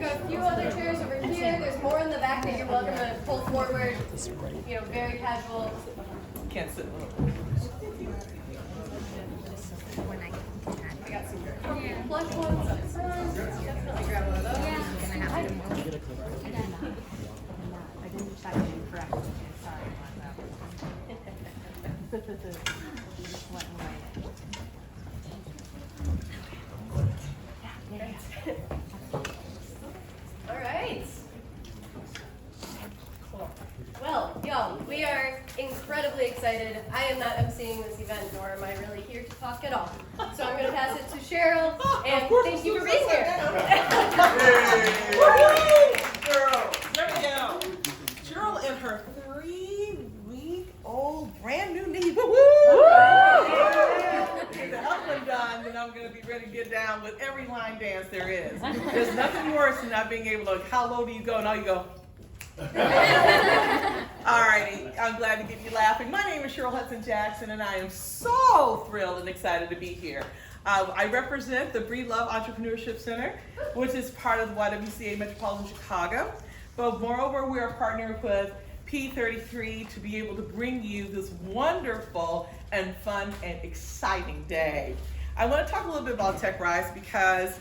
got a few other chairs over here. There's more in the back that you're welcome to pull forward. You know, very casual. Can't sit. I got some plush ones up front. Definitely grab one of those. Yeah. I'm gonna have to move. I didn't check it correctly. Sorry about that. Just went away. All right. Cool. Well, y'all, we are incredibly excited. I am not emceeing this event, nor am I really here to talk at all. So I'm going to pass it to Cheryl, and thank you for being here. Girl, there we go. Cheryl and her 3-week-old brand new knee. Get the upland done, then I'm going to be ready to get down with every line dance there is. There's nothing worse than not being able to, how low do you go? Now you go. Alrighty, I'm glad to get you laughing. My name is Cheryl Hudson Jackson, and I am so thrilled and excited to be here. I represent the Breed Love Entrepreneurship Center, which is part of the YWCA Metropolitan Chicago. But moreover, we are partnered with P33 to be able to bring you this wonderful and fun and exciting day. I want to talk a little bit about TechRise because,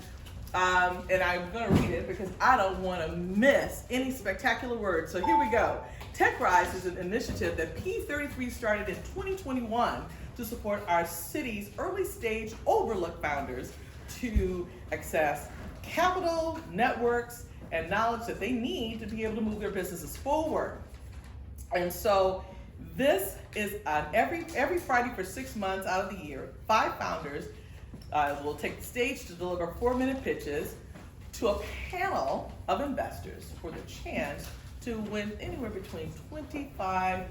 and I'm going to read it because I don't want to miss any spectacular words. So here we go. TechRise is an initiative that P33 started in 2021 to support our city's early stage overlooked founders to access capital, networks, and knowledge that they need to be able to move their businesses forward. And so this is every Friday for 6 months out of the year, 5 founders will take the stage to deliver 4-minute pitches to a panel of investors for the chance to win anywhere between $25,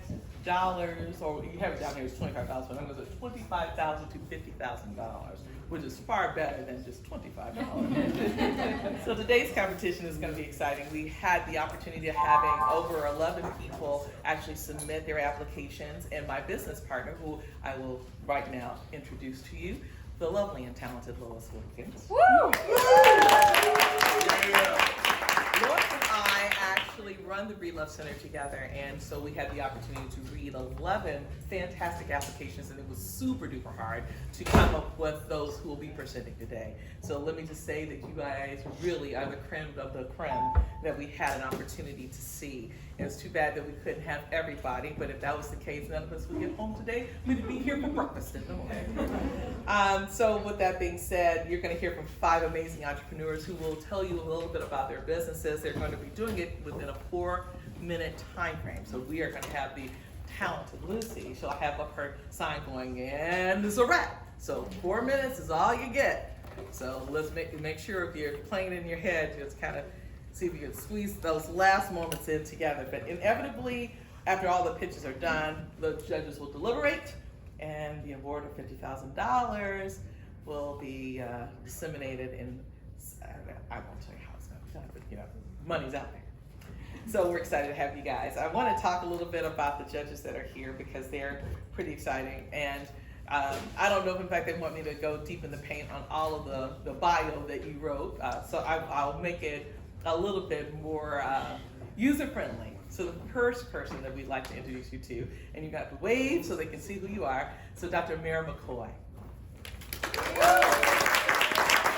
or you have it down here as $25, but I'm going to say $25,000 to $50,000, which is far better than just $25. So today's competition is going to be exciting. We had the opportunity of having over 11 people actually submit their applications, and my business partner, who I will right now introduce to you, the lovely and talented Lois Wilkins. Woo! Lois and I actually run the Breed Love Center together, and so we had the opportunity to read 11 fantastic applications, and it was super duper hard to come up with those who will be presenting today. So let me just say that you guys really are the creme of the creme that we had an opportunity to see. And it's too bad that we couldn't have everybody, but if that was the case, none of us would get home today. We'd be here for breakfast in the morning. So with that being said, you're going to hear from 5 amazing entrepreneurs who will tell you a little bit about their businesses. They're going to be doing it within a 4-minute time frame. So we are going to have the talented Lucy. She'll have up her sign going, and it's a wrap. So 4 minutes is all you get. So let's make sure if you're playing it in your head, just kind of see if you can squeeze those last moments in together. But inevitably, after all the pitches are done, the judges will deliberate, and the award of $50,000 will be disseminated in, I won't tell you how it's going to be done, but you know, money's out there. So we're excited to have you guys. I want to talk a little bit about the judges that are here because they're pretty exciting. And I don't know if in fact they want me to go deep in the paint on all of the bio that you wrote. So I'll make it a little bit more user-friendly. So the first person that we'd like to introduce you to, and you got to wave so they can see who you are. So Dr. Amira McCoy.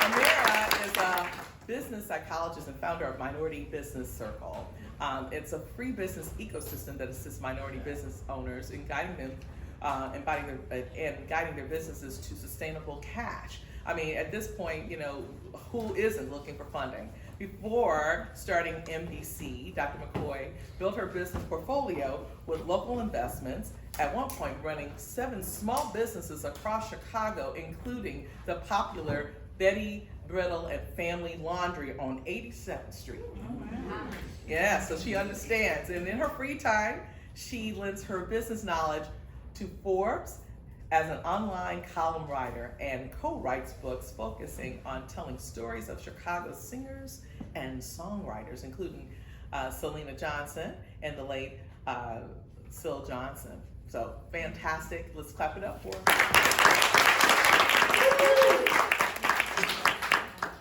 Amira is a business psychologist and founder of Minority Business Circle. It's a free business ecosystem that assists minority business owners in guiding them guiding their businesses to sustainable cash. I mean, at this point, you know, who isn't looking for funding? Before starting MBC, Dr. McCoy built her business portfolio with local investments, at one point running 7 small businesses across Chicago, including the popular Betty, Brittle, and Family Laundry on 87th Street. Yeah, so she understands. And in her free time, she lends her business knowledge to Forbes as an online column writer and co-writes books focusing on telling stories of Chicago's singers and songwriters, including Selena Johnson and the late Syl Johnson. So fantastic. Let's clap it up for her.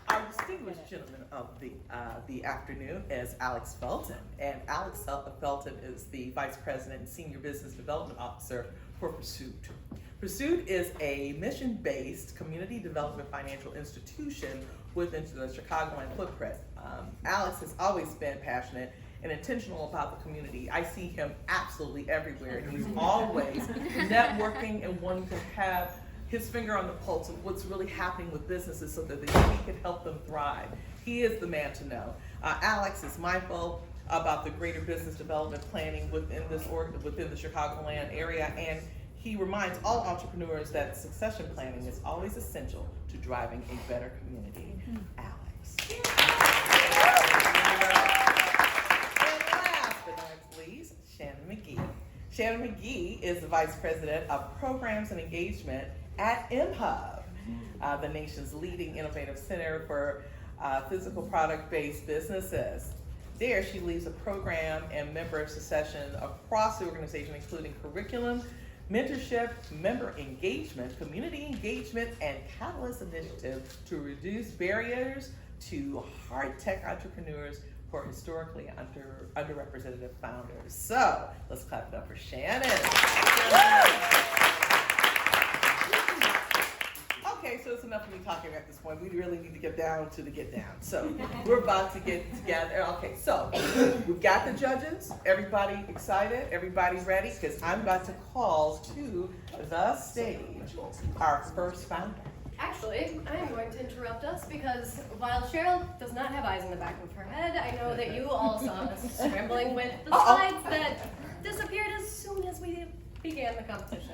Our distinguished gentleman of the afternoon is Alex Felton. And Alex Felton is the Vice President and Senior Business Development Officer for Pursuit. Pursuit is a mission-based community development financial institution within the Chicagoland footprint. Alex has always been passionate and intentional about the community. I see him absolutely everywhere, and he's always networking and wanting to have his finger on the pulse of what's really happening with businesses so that he can help them thrive. He is the man to know. Alex is mindful about the greater business development planning within the Chicagoland area, and he reminds all entrepreneurs that succession planning is always essential to driving a better community. Alex. And last but not least, Shannon McGee. Shannon McGee is the Vice President of Programs and Engagement at MHub, the nation's leading innovative center for physical product-based businesses. There, she leads a program and member succession across the organization, including curriculum, mentorship, member engagement, community engagement, and catalyst initiative to reduce barriers to hard tech entrepreneurs for historically underrepresented founders. So let's clap it up for Shannon. Okay, so it's enough of me talking at this point. We really need to get down to the get down. So we're about to get together. Okay, so we've got the judges. Everybody excited? Everybody ready? Because I'm about to call to the stage our first founder. Actually, I'm going to interrupt us because while Cheryl does not have eyes in the back of her head, I know that you all saw us scrambling with the slides that disappeared as soon as we began the competition.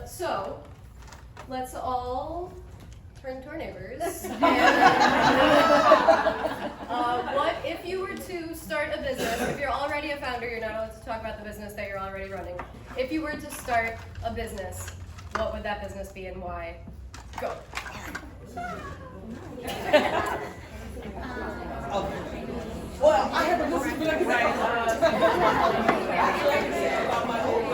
So let's all turn to our neighbors. And, what if you were to start a business? If you're already a founder, you're not allowed to talk about the business that you're already running. If you were to start a business, what would that business be and why? Go. Well, I have a list of about my old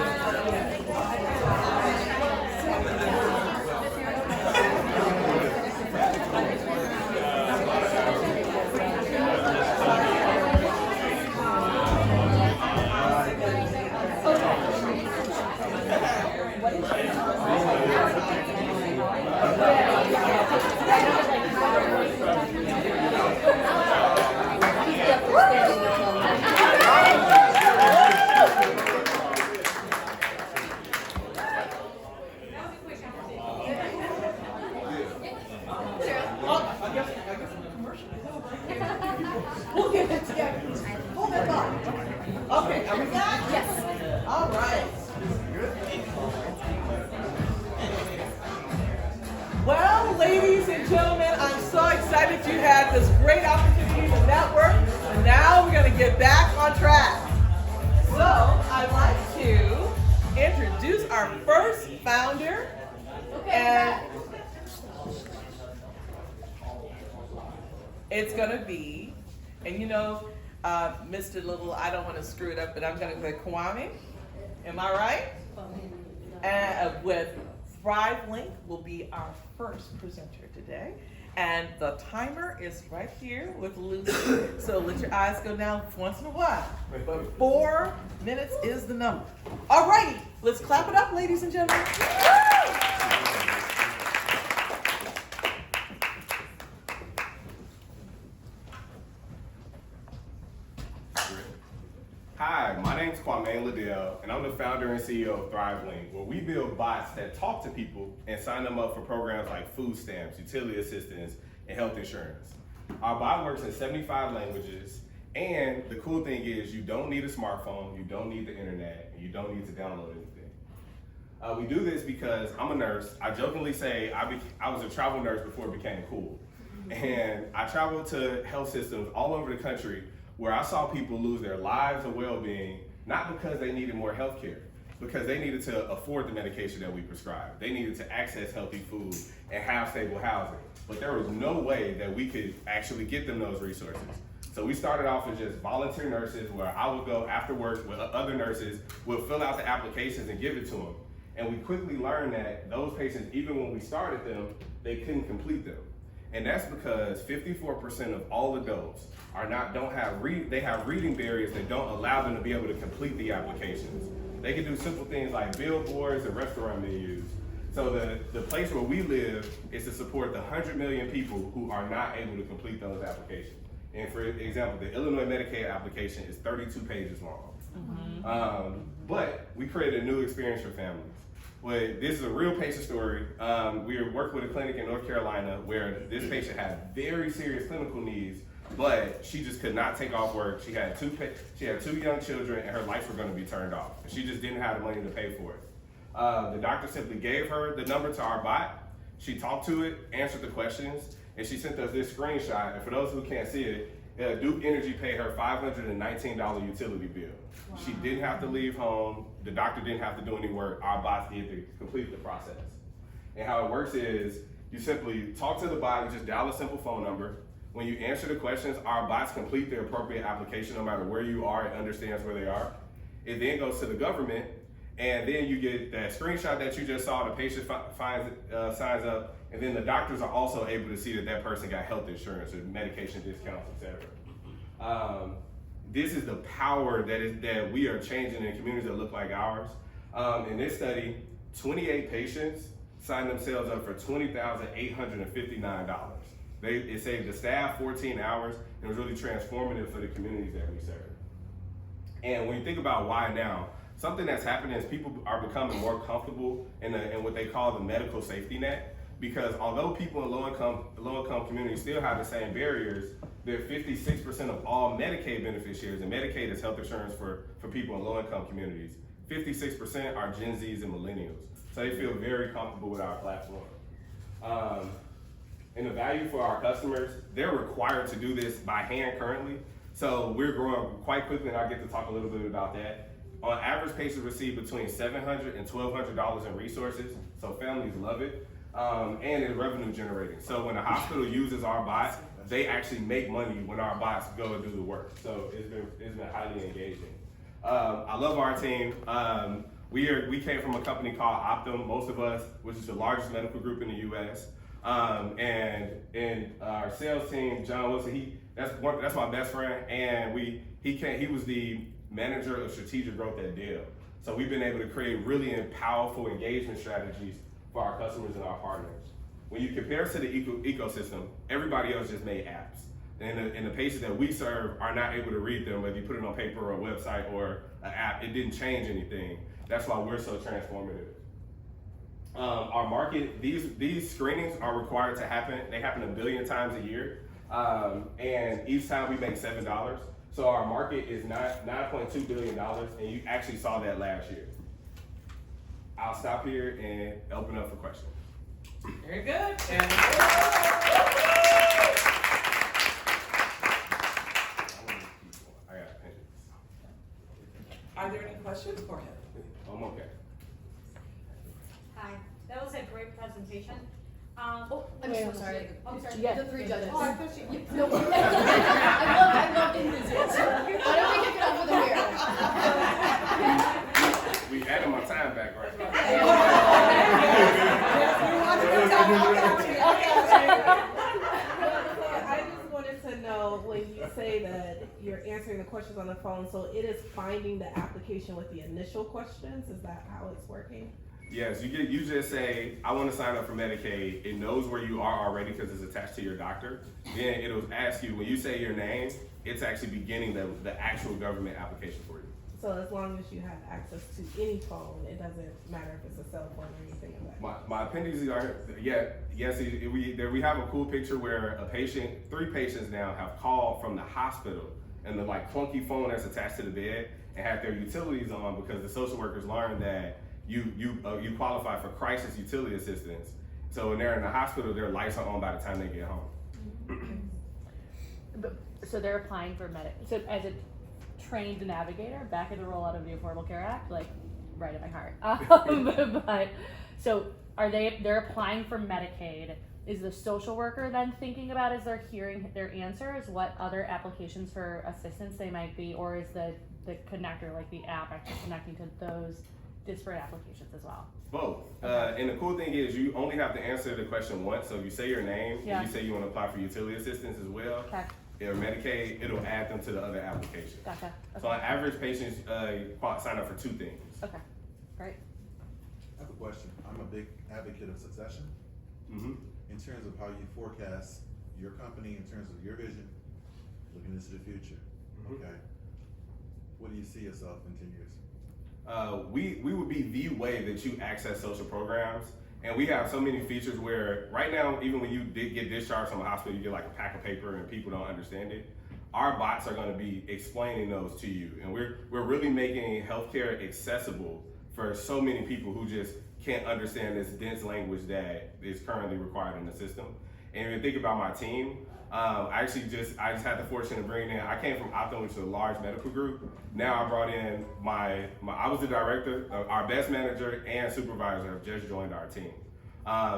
We'll get it together. Hold that thought. Okay, are we back? Yes. All right. Well, ladies and gentlemen, I'm so excited you had this great opportunity to network. And now we're going to get back on track. So I'd like to introduce our first founder. And it's going to be, and you know, Mr. Liddell, I don't want to screw it up, but I'm going to say Kwamane. Am I right? And with ThriveLink will be our first presenter today. And the timer is right here with Lucy. So let your eyes go down once in a while. But 4 minutes is the number. All righty, let's clap it up, ladies and gentlemen. Hi, my name's Kwamane Liddell, and I'm the founder and CEO of ThriveLink, where we build bots that talk to people and sign them up for programs like food stamps, utility assistance, and health insurance. Our bot works in 75 languages, and the cool thing is you don't need a smartphone, you don't need the internet, and you don't need to download anything. We do this because I'm a nurse. I jokingly say I was a travel nurse before it became cool. And I traveled to health systems all over the country where I saw people lose their lives and well-being, not because they needed more health care, because they needed to afford the medication that we prescribe. They needed to access healthy food and have stable housing. But there was no way that we could actually get them those resources. So we started off as just volunteer nurses where I would go after work with other nurses, we'll fill out the applications and give it to them. And we quickly learned that those patients, even when we started them, they couldn't complete them. And that's because 54% of all adults they have reading barriers that don't allow them to be able to complete the applications. They can do simple things like billboards and restaurant menus. So the place where we live is to support the 100 million people who are not able to complete those applications. And for example, the Illinois Medicaid application is 32 pages long. But we created a new experience for families. Well, this is a real patient story. We were working with a clinic in North Carolina where this patient had very serious clinical needs, but she just could not take off work. She had two young children, and her lights were going to be turned off. She just didn't have the money to pay for it. The doctor simply gave her the number to our bot. She talked to it, answered the questions, and she sent us this screenshot. And for those who can't see it, Duke Energy paid her $519 utility bill. Wow. She didn't have to leave home. The doctor didn't have to do any work. Our bots did to complete the process. And how it works is you simply talk to the bot, you just dial a simple phone number. When you answer the questions, our bots complete the appropriate application no matter where you are. It understands where they are. It then goes to the government, and then you get that screenshot that you just saw, the patient signs up, and then the doctors are also able to see that that person got health insurance or medication discounts, etc. This is the power that we are changing in communities that look like ours. In this study, 28 patients signed themselves up for $20,859. It saved the staff 14 hours, and it was really transformative for the communities that we serve. And when you think about why now, something that's happening is people are becoming more comfortable in what they call the medical safety net, because although people in low-income communities still have the same barriers, they're 56% of all Medicaid beneficiaries, and Medicaid is health insurance for people in low-income communities. 56% are Gen Zs and millennials, so they feel very comfortable with our platform. And the value for our customers, they're required to do this by hand currently, so we're growing quite quickly, and I'll get to talk a little bit about that. On average, patients receive between $700 and $1,200 in resources, so families love it, and it's revenue generating. So when a hospital uses our bots, they actually make money when our bots go and do the work. So it's been highly engaging. I love our team. We came from a company called Optum, most of us, which is the largest medical group in the U.S. And our sales team, John Wilson, that's my best friend, and he was the manager of strategic growth at Liddell. So we've been able to create really powerful engagement strategies for our customers and our partners. When you compare us to the ecosystem, everybody else just made apps. And the patients that we serve are not able to read them, whether you put it on paper or a website or an app. It didn't change anything. That's why we're so transformative. Our market, these screenings are required to happen. They happen 1 billion times a year. And each time we make $7. So our market is $9.2 billion, and you actually saw that last year. I'll stop here and open up for questions. Very good. Are there any questions for him? I'm okay. Hi, that was a great presentation. I'm so sorry. I'm sorry. The 3 judges. Oh, I thought she. No, I love enthusiasm. Why don't we kick it off with a mirror? We added my time back right now. I just wanted to know, when you say that you're answering the questions on the phone, so it is finding the application with the initial questions? Is that how it's working? Yes, you just say, I want to sign up for Medicaid. It knows where you are already because it's attached to your doctor. Then it'll ask you, when you say your name, it's actually beginning the actual government application for you. So as long as you have access to any phone, it doesn't matter if it's a cell phone or anything like that? My appendices are, yes, we have a cool picture where 3 patients now have called from the hospital and the clunky phone that's attached to the bed and have their utilities on because the social workers learned that you qualify for crisis utility assistance. So when they're in the hospital, their lights are on by the time they get home. So they're applying for so as a trained navigator, back in the rollout of the Affordable Care Act, right in my heart. But so they're applying for Medicaid. Is the social worker then thinking about, as they're hearing their answers, what other applications for assistance they might be, or is the connector, like the app, actually connecting to those disparate applications as well? Both. And the cool thing is you only have to answer the question once. So if you say your name Yeah. and you say you want to apply for utility assistance as well, Okay, or Medicaid, it'll add them to the other application. gotcha. So on average, patients sign up for 2 things. Okay, great. I have a question. I'm a big advocate of succession Mm-hmm. in terms of how you forecast your company, in terms of your vision, looking into the future. Mhm. Okay. What do you see yourself in 10 years? We would be the way that you access social programs. And we have so many features where right now, even when you get discharged from a hospital, you get like a pack of paper and people don't understand it. Our bots are going to be explaining those to you. And we're really making healthcare accessible for so many people who just can't understand this dense language that is currently required in the system. And when you think about my team, I just had the fortune of bringing in, I came from Optum, which is a large medical group. Now I brought in I was the director, our best manager and supervisor have just joined our team.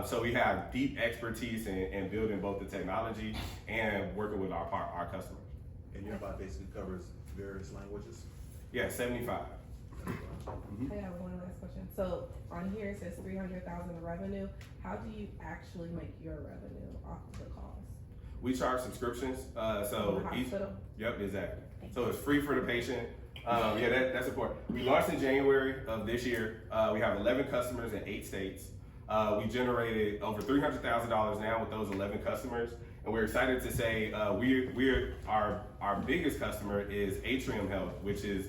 So we have deep expertise in building both the technology and working with our customers. And your bot basically covers various languages. Yeah, 75. I have one last question. So on here it says 300,000 in revenue. How do you actually make your revenue off of the cost? We charge subscriptions, From so the each, hospital? yep, exactly. So it's free for the patient. Yeah, that's important. We launched in January of this year. We have 11 customers in 8 states. We generated over $300,000 now with those 11 customers. And we're excited to say our biggest customer is Atrium Health, which is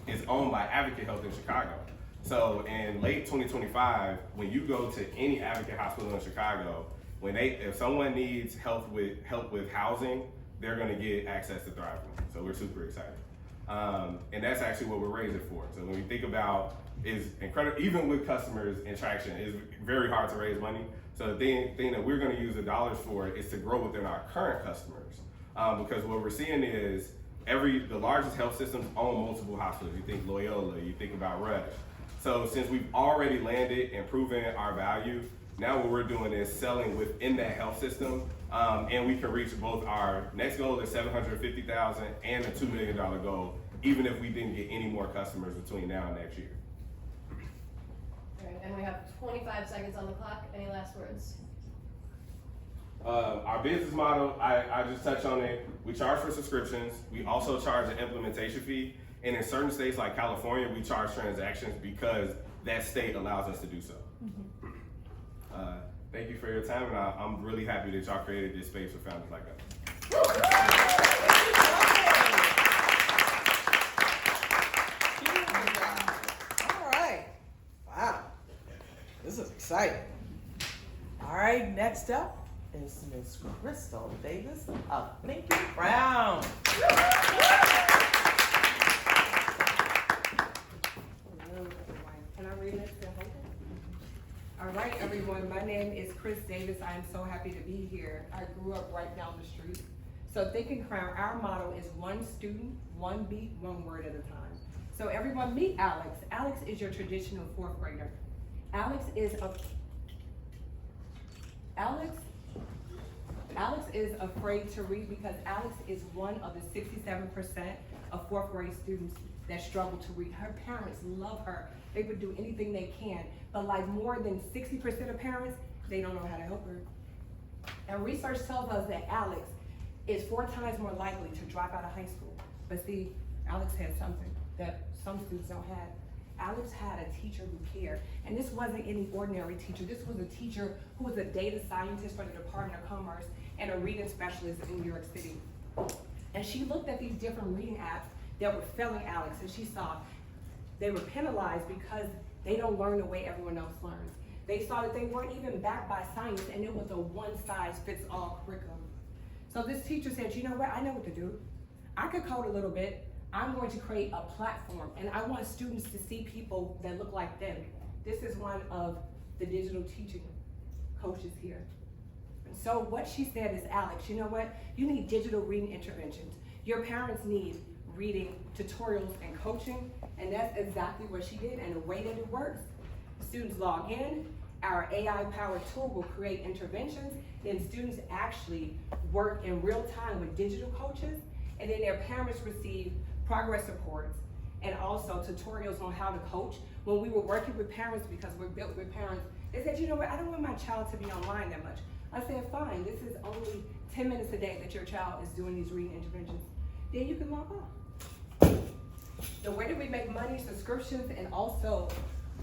is owned by Advocate Health in Chicago. So in late 2025, when you go to any Advocate hospital in Chicago, if someone needs help with housing, they're going to get access to ThriveLink. So we're super excited. And that's actually what we're raising for. So when we think about is incredible, even with customers and traction, it's very hard to raise money. So the thing that we're going to use the dollars for is to grow within our current customers. Because what we're seeing is the largest health systems own multiple hospitals. You think Loyola, you think about Rush. So since we've already landed and proven our value, now what we're doing is selling within that health system, and we can reach both our next goal is $750,000 and a $2 million goal, even if we didn't get any more customers between now and next year. All right, and we have 25 seconds on the clock. Any last words? Our business model, I just touched on it. We charge for subscriptions. We also charge an implementation fee. And in certain states like California, we charge transactions because that state allows us to do so. Thank you for your time, and I'm really happy that y'all created this space for founders like us. All right. Wow. This is exciting. All right, next up is Ms. Chrystal Davis of Nikki Brown. Hello, everyone. Can I read it? All right, everyone. My name is Chris Davis. I am so happy to be here. I grew up right down the street. So Thinking Crown, our motto is one student, one beat, one word at a time. So everyone meet Alex. Alex is your traditional 4th grader. Alex is afraid to read because Alex is one of the 67% of 4th grade students that struggle to read. Her parents love her. They would do anything they can, but like more than 60% of parents, they don't know how to help her. And research tells us that Alex is 4 times more likely to drop out of high school. But see, Alex had something that some students don't have. Alex had a teacher who cared. And this wasn't any ordinary teacher. This was a teacher who was a data scientist for the Department of Commerce and a reading specialist in New York City. And she looked at these different reading apps that were failing Alex, and she saw they were penalized because they don't learn the way everyone else learns. They saw that they weren't even backed by science, and it was a one-size-fits-all curriculum. So this teacher said, you know what, I know what to do. I could code a little bit. I'm going to create a platform, and I want students to see people that look like them. This is one of the digital teaching coaches here. And so what she said is, Alex, you know what? You need digital reading interventions. Your parents need reading tutorials and coaching, and that's exactly what she did. And the way that it works, students log in, our AI-powered tool will create interventions, then students actually work in real time with digital coaches, and then their parents receive progress reports. and also tutorials on how to coach. When we were working with parents, because we're built with parents, they said, you know what, I don't want my child to be online that much. I said, fine, this is only 10 minutes a day that your child is doing these reading interventions. Then you can log off. The way that we make money, subscriptions, and also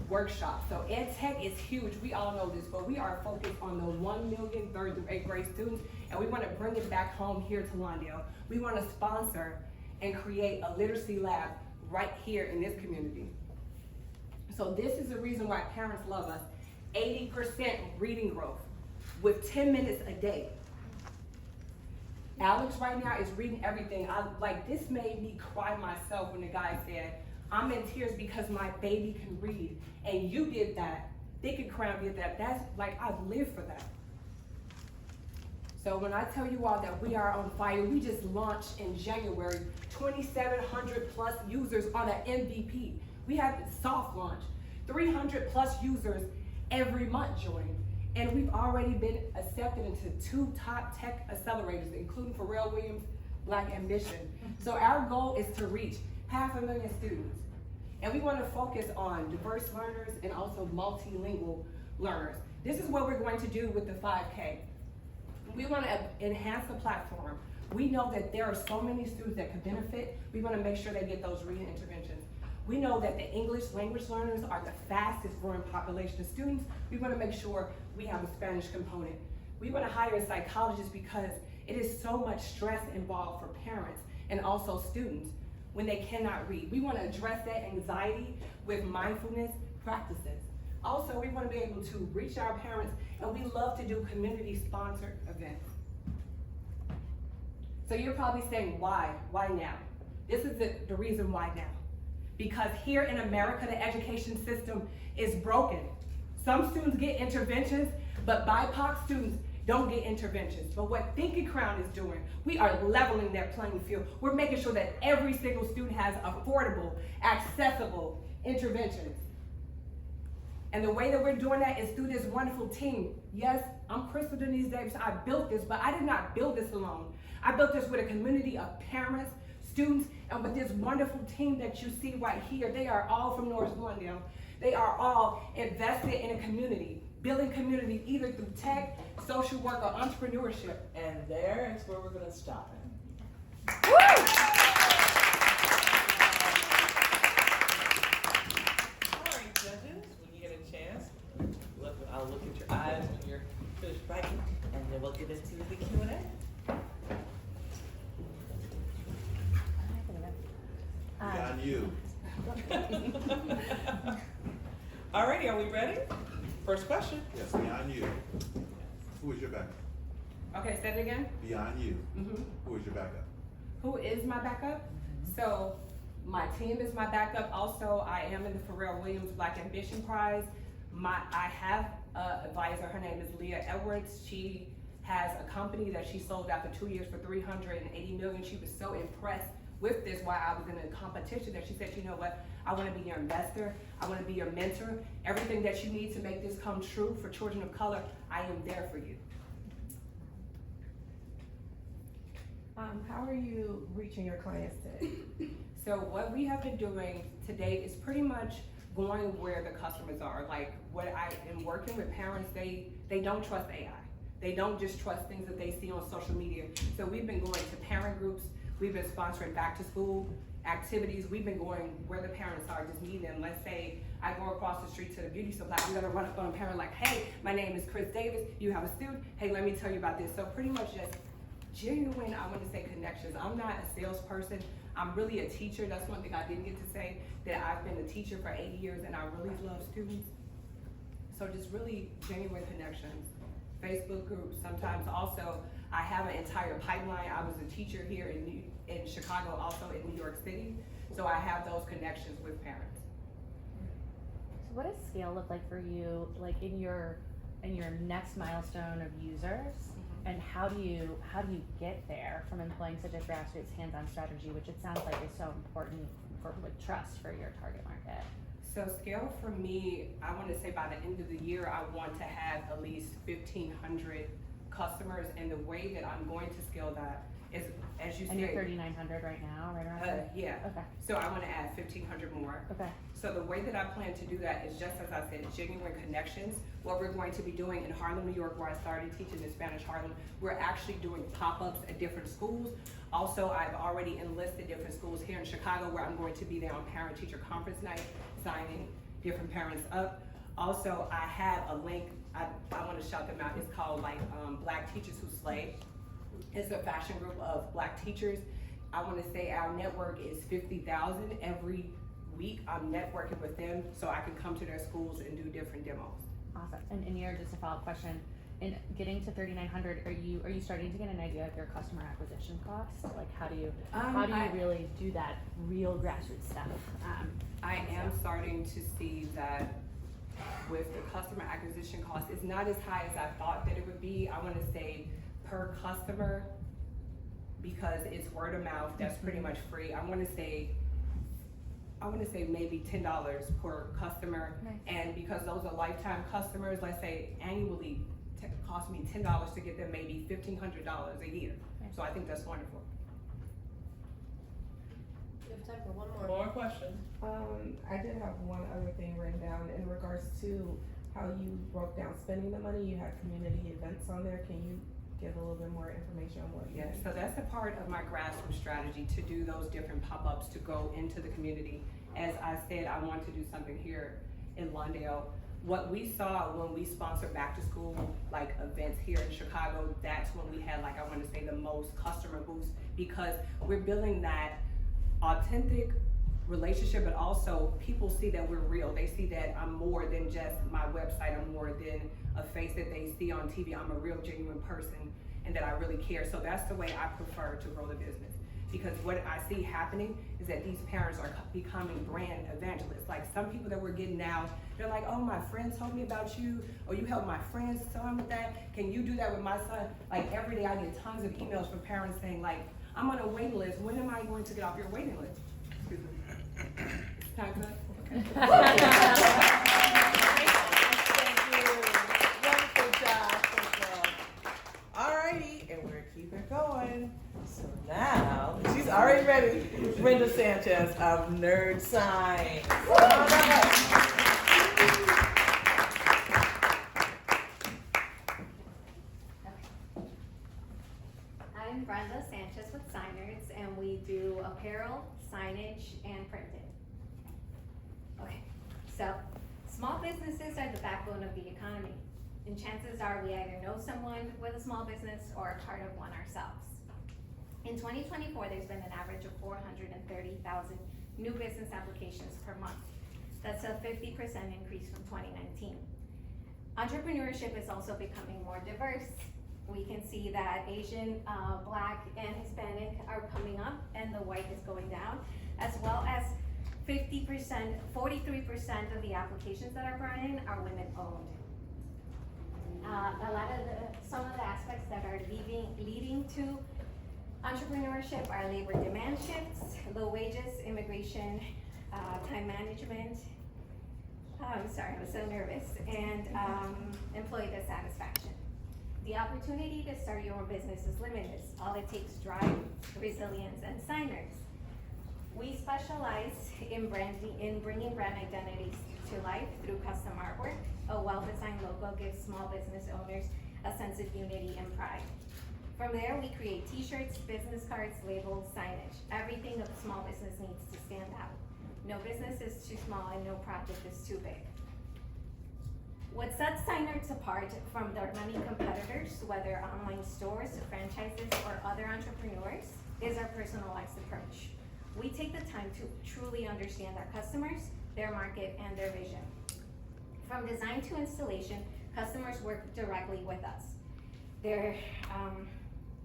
workshops. So ed tech is huge, we all know this, but we are focused on the 1 million 3rd through 8th grade students, and we want to bring it back home here to Lawndale. We want to sponsor and create a literacy lab right here in this community. So this is the reason why parents love us. 80% reading growth with 10 minutes a day. Alex right now is reading everything. This made me cry myself when the guy said, I'm in tears because my baby can read. And you did that. Thick and Crown did that. That's like, I've lived for that. So when I tell you all that we are on fire, we just launched in January, 2,700 plus users on an MVP. We have a soft launch, 300 plus users every month join. And we've already been accepted into 2 top tech accelerators, including Pharrell Williams Black Ambition. So our goal is to reach 500,000 students. And we want to focus on diverse learners and also multilingual learners. This is what we're going to do with the 5K. We want to enhance the platform. We know that there are so many students that could benefit. We want to make sure they get those reading interventions. We know that the English language learners are the fastest growing population of students. We want to make sure we have a Spanish component. We want to hire a psychologist because it is so much stress involved for parents and also students when they cannot read. We want to address that anxiety with mindfulness practices. Also, we want to be able to reach our parents, and we love to do community-sponsored events. So you're probably saying, why? Why now? This is the reason why now. Because here in America, the education system is broken. Some students get interventions, but BIPOC students don't get interventions. But what Think and Crown is doing, we are leveling that playing field. We're making sure that every single student has affordable, accessible interventions. And the way that we're doing that is through this wonderful team. Yes, I'm Chrystal Denise Davis. I built this, but I did not build this alone. I built this with a community of parents, students, and with this wonderful team that you see right here. They are all from North Lawndale. They are all invested in a community, building community either through tech, social work, or entrepreneurship. And there is where we're going to stop it. All right, judges, when you get a chance, I'll look at your eyes when you're finished writing, and then we'll get into the Q&A. Beyond you. Alrighty, are we ready? First question. Yes, beyond you. Who is your backup? Okay, say it again. Beyond you. Mm-hmm. Who is your backup? Who is my backup? So my team is my backup. Also, I am in the Pharrell Williams Black Ambition Prize. I have an advisor. Her name is Leah Edwards. She has a company that she sold after 2 years for $380 million. She was so impressed with this while I was in a competition that she said, you know what, I want to be your investor, I want to be your mentor. Everything that you need to make this come true for children of color, I am there for you. How are you reaching your clients today? So what we have been doing today is pretty much going where the customers are. Like what I am working with parents, they don't trust AI. They don't just trust things that they see on social media. So we've been going to parent groups. We've been sponsoring back to school activities. We've been going where the parents are, just meeting them. Let's say I go across the street to the beauty supply. We're gonna run up on a parent like, hey, my name is Chris Davis. You have a student. Hey, let me tell you about this. So pretty much just genuine, I want to say connections. I'm not a salesperson. I'm really a teacher. That's one thing I didn't get to say, that I've been a teacher for 8 years and I really love students. So just really genuine connections. Facebook groups, sometimes also, I have an entire pipeline. I was a teacher here in Chicago, also in New York City. So I have those connections with parents. So what does scale look like for you, like in your next milestone of users? And how do you get there from employing such a grassroots hands-on strategy, which it sounds like is so important for like trust for your target market? So scale for me, I want to say by the end of the year, I want to have at least 1,500 customers. And the way that I'm going to scale that as you And you're said, 3,900 right now, right around there? yeah. Okay, So I wanna add 1,500 more. okay. So the way that I plan to do that is just as I said, genuine connections. What we're going to be doing in Harlem, New York, where I started teaching in Spanish Harlem, we're actually doing pop-ups at different schools. Also, I've already enlisted different schools here in Chicago where I'm going to be there on parent-teacher conference night, signing different parents up. Also, I have a link, I wanna shout them out, it's called like Black Teachers Who Slay. It's a fashion group of Black teachers. I wanna say our network is 50,000 every week. I'm networking with them so I can come to their schools and do different demos. Awesome. And in your, just a follow-up question, in getting to 3,900, are you starting to get an idea of your customer acquisition costs? Like how do you really do that real grassroots stuff? I am starting to see that with the customer acquisition cost, it's not as high as I thought that it would be. I wanna say per customer, because it's word of mouth, that's pretty much free. I wanna say maybe $10 per customer. Nice. And because those are lifetime customers, let's say annually cost me $10 to get them maybe $1,500 a year. Okay. So I think that's wonderful. We have time for one more. More questions? I did have one other thing written down in regards to how you broke down spending the money. You had community events on there. Can you give a little bit more information on what you Yes, did? so that's a part of my grassroots strategy, to do those different pop-ups, to go into the community. As I said, I want to do something here in Lawndale. What we saw when we sponsored back to school, like events here in Chicago, that's when we had, like, I wanna say the most customer boost, because we're building that authentic relationship, but also people see that we're real. They see that I'm more than just my website, I'm more than a face that they see on TV. I'm a real genuine person and that I really care. So that's the way I prefer to grow the business. Because what I see happening is that these parents are becoming brand evangelists. Like some people that we're getting now, they're like, oh, my friend told me about you, or you helped my friend's son with that. Can you do that with my son? Like every day I get tons of emails from parents saying like, I'm on a waiting list. When am I going to get off your waiting list? Excuse me. Time cut? Alrighty, and we're keeping it going. So now, she's already ready. Brenda Sanchez of Nerd Science. I'm Brenda Sanchez with Signers, and we do apparel, signage, and printing. Okay, so small businesses are the backbone of the economy, and chances are we either know someone with a small business or are part of one ourselves. In 2024, there's been an average of 430,000 new business applications per month. That's a 50% increase from 2019. Entrepreneurship is also becoming more diverse. We can see that Asian, Black, and Hispanic are coming up, and the white is going down, as well as 43% of the applications that are brought in are women-owned. Some of the aspects that are leading to entrepreneurship are labor demand shifts, low wages, immigration, time management. I'm sorry, I'm so nervous, and employee dissatisfaction. The opportunity to start your own business is limitless. All it takes is drive, resilience, and signers. We specialize in bringing brand identities to life through custom artwork. A well-designed logo gives small business owners a sense of unity and pride. From there, we create t-shirts, business cards, labels, signage. Everything a small business needs to stand out. No business is too small and no project is too big. What sets Signers apart from their many competitors, whether online stores, franchises, or other entrepreneurs, is our personalized approach. We take the time to truly understand our customers, their market, and their vision. From design to installation, customers work directly with us. They're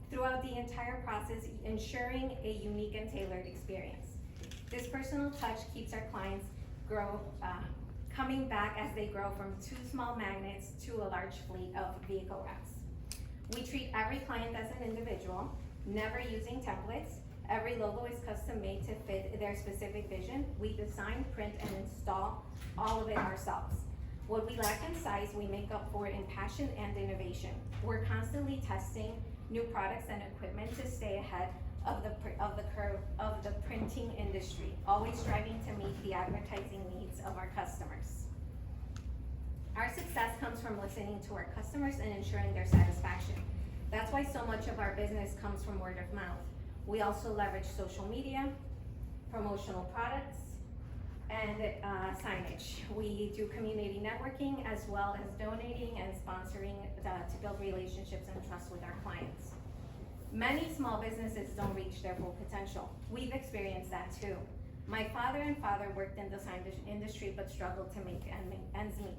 throughout the entire process, ensuring a unique and tailored experience. This personal touch keeps our clients coming back as they grow from 2 small magnets to a large fleet of vehicle wraps. We treat every client as an individual, never using templates. Every logo is custom made to fit their specific vision. We design, print, and install all of it ourselves. What we lack in size, we make up for in passion and innovation. We're constantly testing new products and equipment to stay ahead of the curve of the printing industry, always striving to meet the advertising needs of our customers. Our success comes from listening to our customers and ensuring their satisfaction. That's why so much of our business comes from word of mouth. We also leverage social media, promotional products, and signage. We do community networking as well as donating and sponsoring to build relationships and trust with our clients. Many small businesses don't reach their full potential. We've experienced that too. My father and father worked in the sign industry but struggled to make ends meet.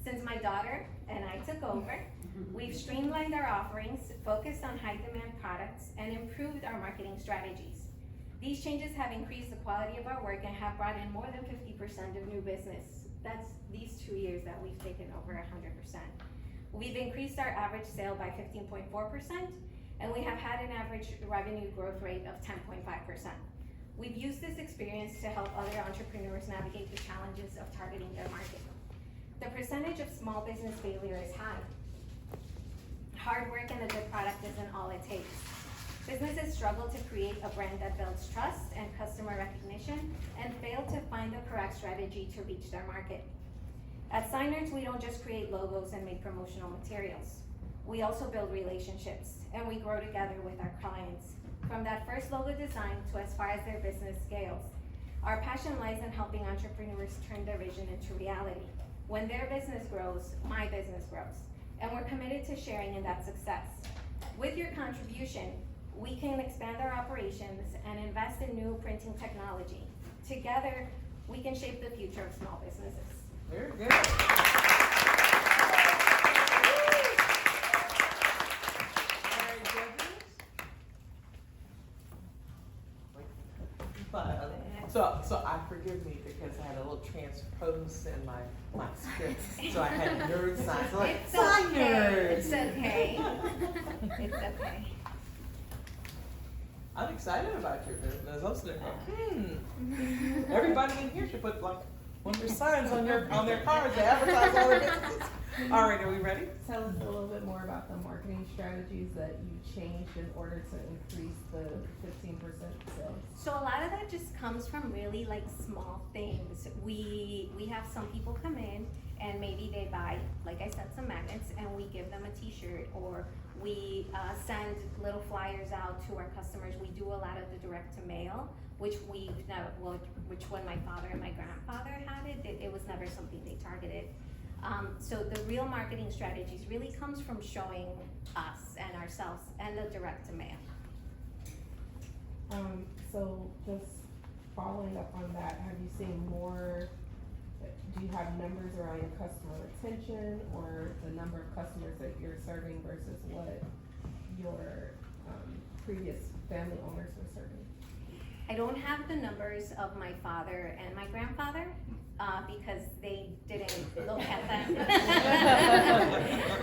Since my daughter and I took over, we've streamlined our offerings, focused on high demand products, and improved our marketing strategies. These changes have increased the quality of our work and have brought in more than 50% of new business. That's these 2 years that we've taken over 100%. We've increased our average sale by 15.4%, and we have had an average revenue growth rate of 10.5%. We've used this experience to help other entrepreneurs navigate the challenges of targeting their market. The percentage of small business failure is high. Hard work and a good product isn't all it takes. Businesses struggle to create a brand that builds trust and customer recognition and fail to find the correct strategy to reach their market. At Signers, we don't just create logos and make promotional materials. We also build relationships and we grow together with our clients. From that first logo design to as far as their business scales. Our passion lies in helping entrepreneurs turn their vision into reality. When their business grows, my business grows. And we're committed to sharing in that success. With your contribution, we can expand our operations and invest in new printing technology. Together, we can shape the future of small businesses. Very good. So I forgive me because I had a little transpose in my script, so I had nerd signs. So like, It's okay. It's okay. It's okay. I'm excited about your business. I'm sitting there, everybody in here should put like one of their signs on their cars to advertise all their businesses. All right, are we ready? Tell us a little bit more about the marketing strategies that you changed in order to increase the 15% sales. So a lot of that just comes from really like small things. We have some people come in and maybe they buy, like I said, some magnets, and we give them a t-shirt, or we send little flyers out to our customers. We do a lot of the direct to mail, which when my father and my grandfather had it was never something they targeted. So the real marketing strategies really comes from showing us and ourselves and the direct to mail. So just following up on that, have you seen more, do you have numbers around your customer retention or the number of customers that you're serving versus what your previous family owners were serving? I don't have the numbers of my father and my grandfather because they didn't look at them.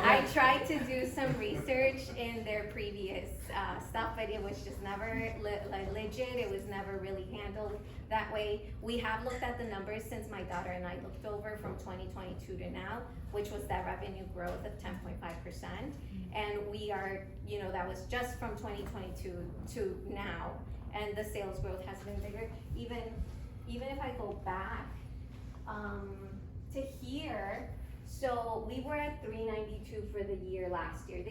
I tried to do some research in their previous stuff, but it was just never legit. It was never really handled that way. We have looked at the numbers since my daughter and I looked over from 2022 to now, which was that revenue growth of 10.5%. And we are, that was just from 2022 to now. And the sales growth has been bigger. Even if I go back to here, so we were at 392 for the year last year.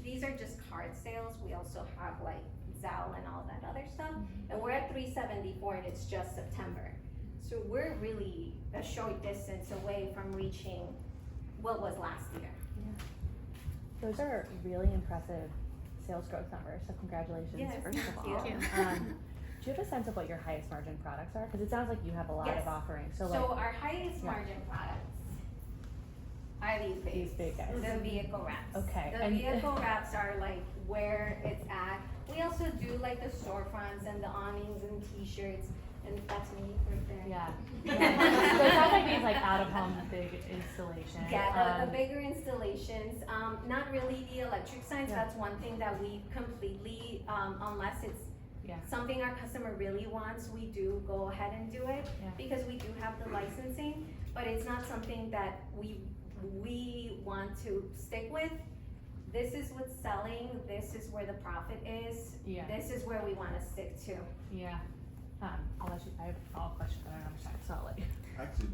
These are just card sales. We also have like Zelle and all that other stuff. And we're at 374 and it's just September. So we're really a short distance away from reaching what was last year. Yeah. Those are really impressive sales growth numbers, so congratulations, yes, first of all. Thank you. Do you have a sense of what your highest margin products are? Because it sounds like you have a lot Yes. of offerings. So our highest margin products are these big guys. The vehicle wraps. Okay. The vehicle wraps are like where it's at. We also do like the storefronts and the awnings and t-shirts, and that's me right there. Yeah. So it sounds like these like out of home big installations. Yeah, the bigger installations. Not really the electric signs. Yeah. That's one thing that we completely, unless it's Yeah. something our customer really wants, we do go ahead and do it, Yeah. because we do have the licensing, but it's not something that we want to stick with. This is what's selling, this is where the profit is, Yeah. this is where we wanna stick to. Yeah. I'll let you, I have all questions, but I don't understand, so I'll let you. Actually,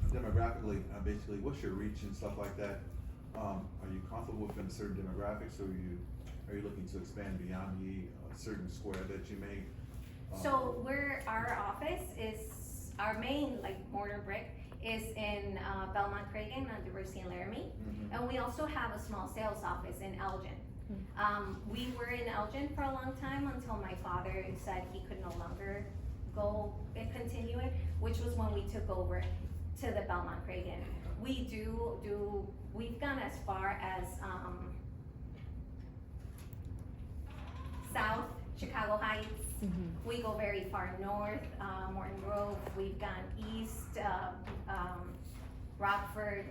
demographically, basically, what's your reach and stuff like that? Are you comfortable within certain demographics, or are you looking to expand beyond the certain square that you made? So our office is, our main like mortar brick is in Belmont Cragen on Diversity and Laramie. Mhm. And we also have a small sales office in Elgin. We were in Elgin for a long time until my father said he could no longer go and continue it, which was when we took over to the Belmont Cragen. We we've gone as far as South Chicago Heights. We go very far north, Morton Grove. We've gone east, Rockford.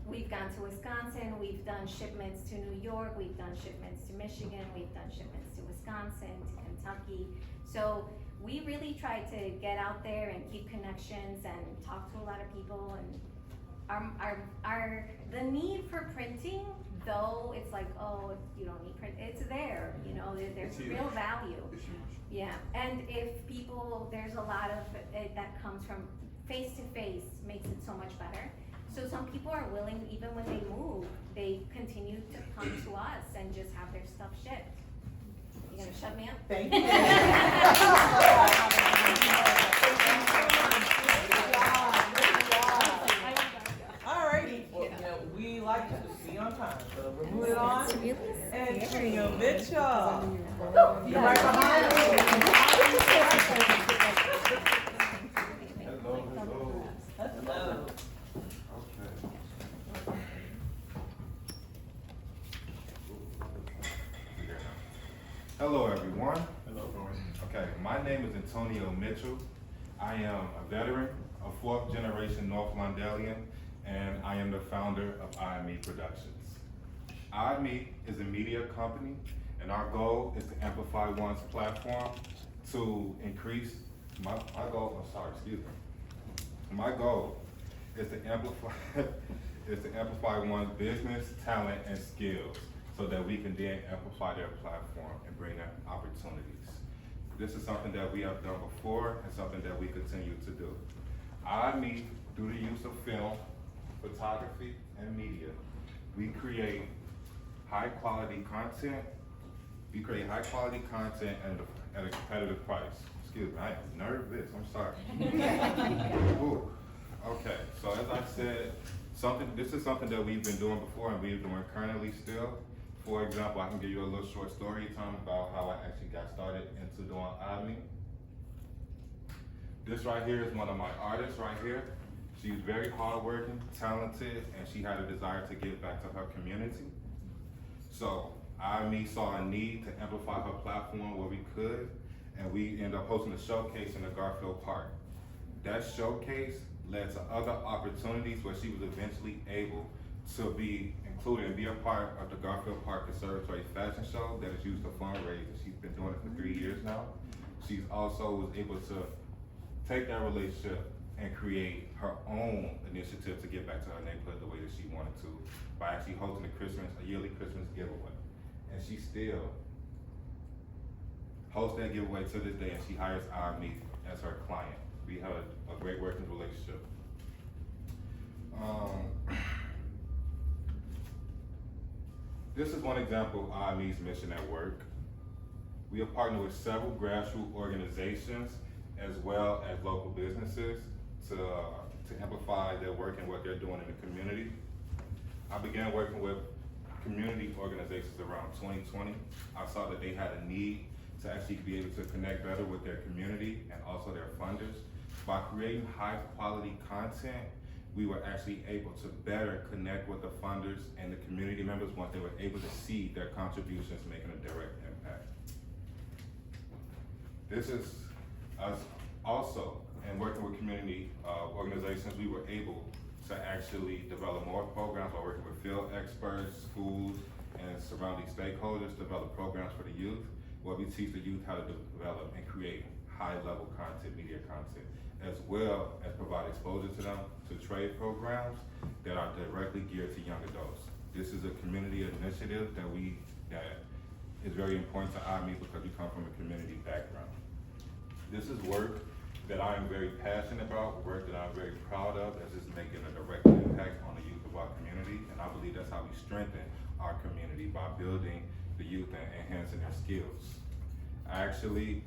We've gone to Wisconsin. We've done shipments to New York. We've done shipments to Michigan. We've done shipments to Wisconsin, to Kentucky. So we really try to get out there and keep connections and talk to a lot of people. And the need for printing, though it's like, oh, you don't need print, it's there, you know, there's It's huge. real value. It's huge. Yeah, and if people, there's a lot of it that comes from face to face, makes it so much better. So some people are willing, even when they move, they continue to come to us and just have their stuff shipped. You gonna shut me up? Thank you. Alrighty, well, you know, we like to be on time, so we're moving on. And Trio Mitchell. You're right behind us. Hello, hello. Hello. Okay. Hello, everyone. Hello. Okay, my name is Antonio Mitchell. I am a veteran, a fourth generation North Lawndalian, and I am the founder of IME Productions. IME is a media company, and our goal is to amplify one's platform to increase my goal is to amplify one's business, talent, and skills so that we can then amplify their platform and bring them opportunities. This is something that we have done before and something that we continue to do. IME, through the use of film, photography, and media, we create high quality content. We create high quality content at a competitive price. Excuse me, I am nervous, I'm sorry. Ooh. Okay, so as I said, this is something that we've been doing before and we're doing currently still. For example, I can give you a little short story time about how I actually got started into doing IME. This right here is one of my artists right here. She's very hardworking, talented, and she had a desire to give back to her community. So IME saw a need to amplify her platform where we could, and we ended up hosting a showcase in the Garfield Park. That showcase led to other opportunities where she was eventually able to be included and be a part of the Garfield Park Conservatory Fashion Show that is used to fundraise. She's been doing it for 3 years now. She's also was able to take that relationship and create her own initiative to give back to her neighborhood the way that she wanted to by actually hosting a yearly Christmas giveaway. And she still hosts that giveaway to this day, and she hires IME as her client. We have a great working relationship. This is one example of IME's mission at work. We have partnered with several grassroots organizations as well as local businesses to amplify their work and what they're doing in the community. I began working with community organizations around 2020. I saw that they had a need to actually be able to connect better with their community and also their funders. By creating high quality content, we were actually able to better connect with the funders and the community members once they were able to see their contributions making a direct impact. This is us also, and working with community organizations, we were able to actually develop more programs by working with field experts, schools, and surrounding stakeholders, develop programs for the youth. where we teach the youth how to develop and create high-level content, media content, as well as provide exposure to them to trade programs that are directly geared to young adults. This is a community initiative that is very important to IME because we come from a community background. This is work that I am very passionate about, work that I'm very proud of, as it's making a direct impact on the youth of our community, and I believe that's how we strengthen our community, by building the youth and enhancing their skills. Actually,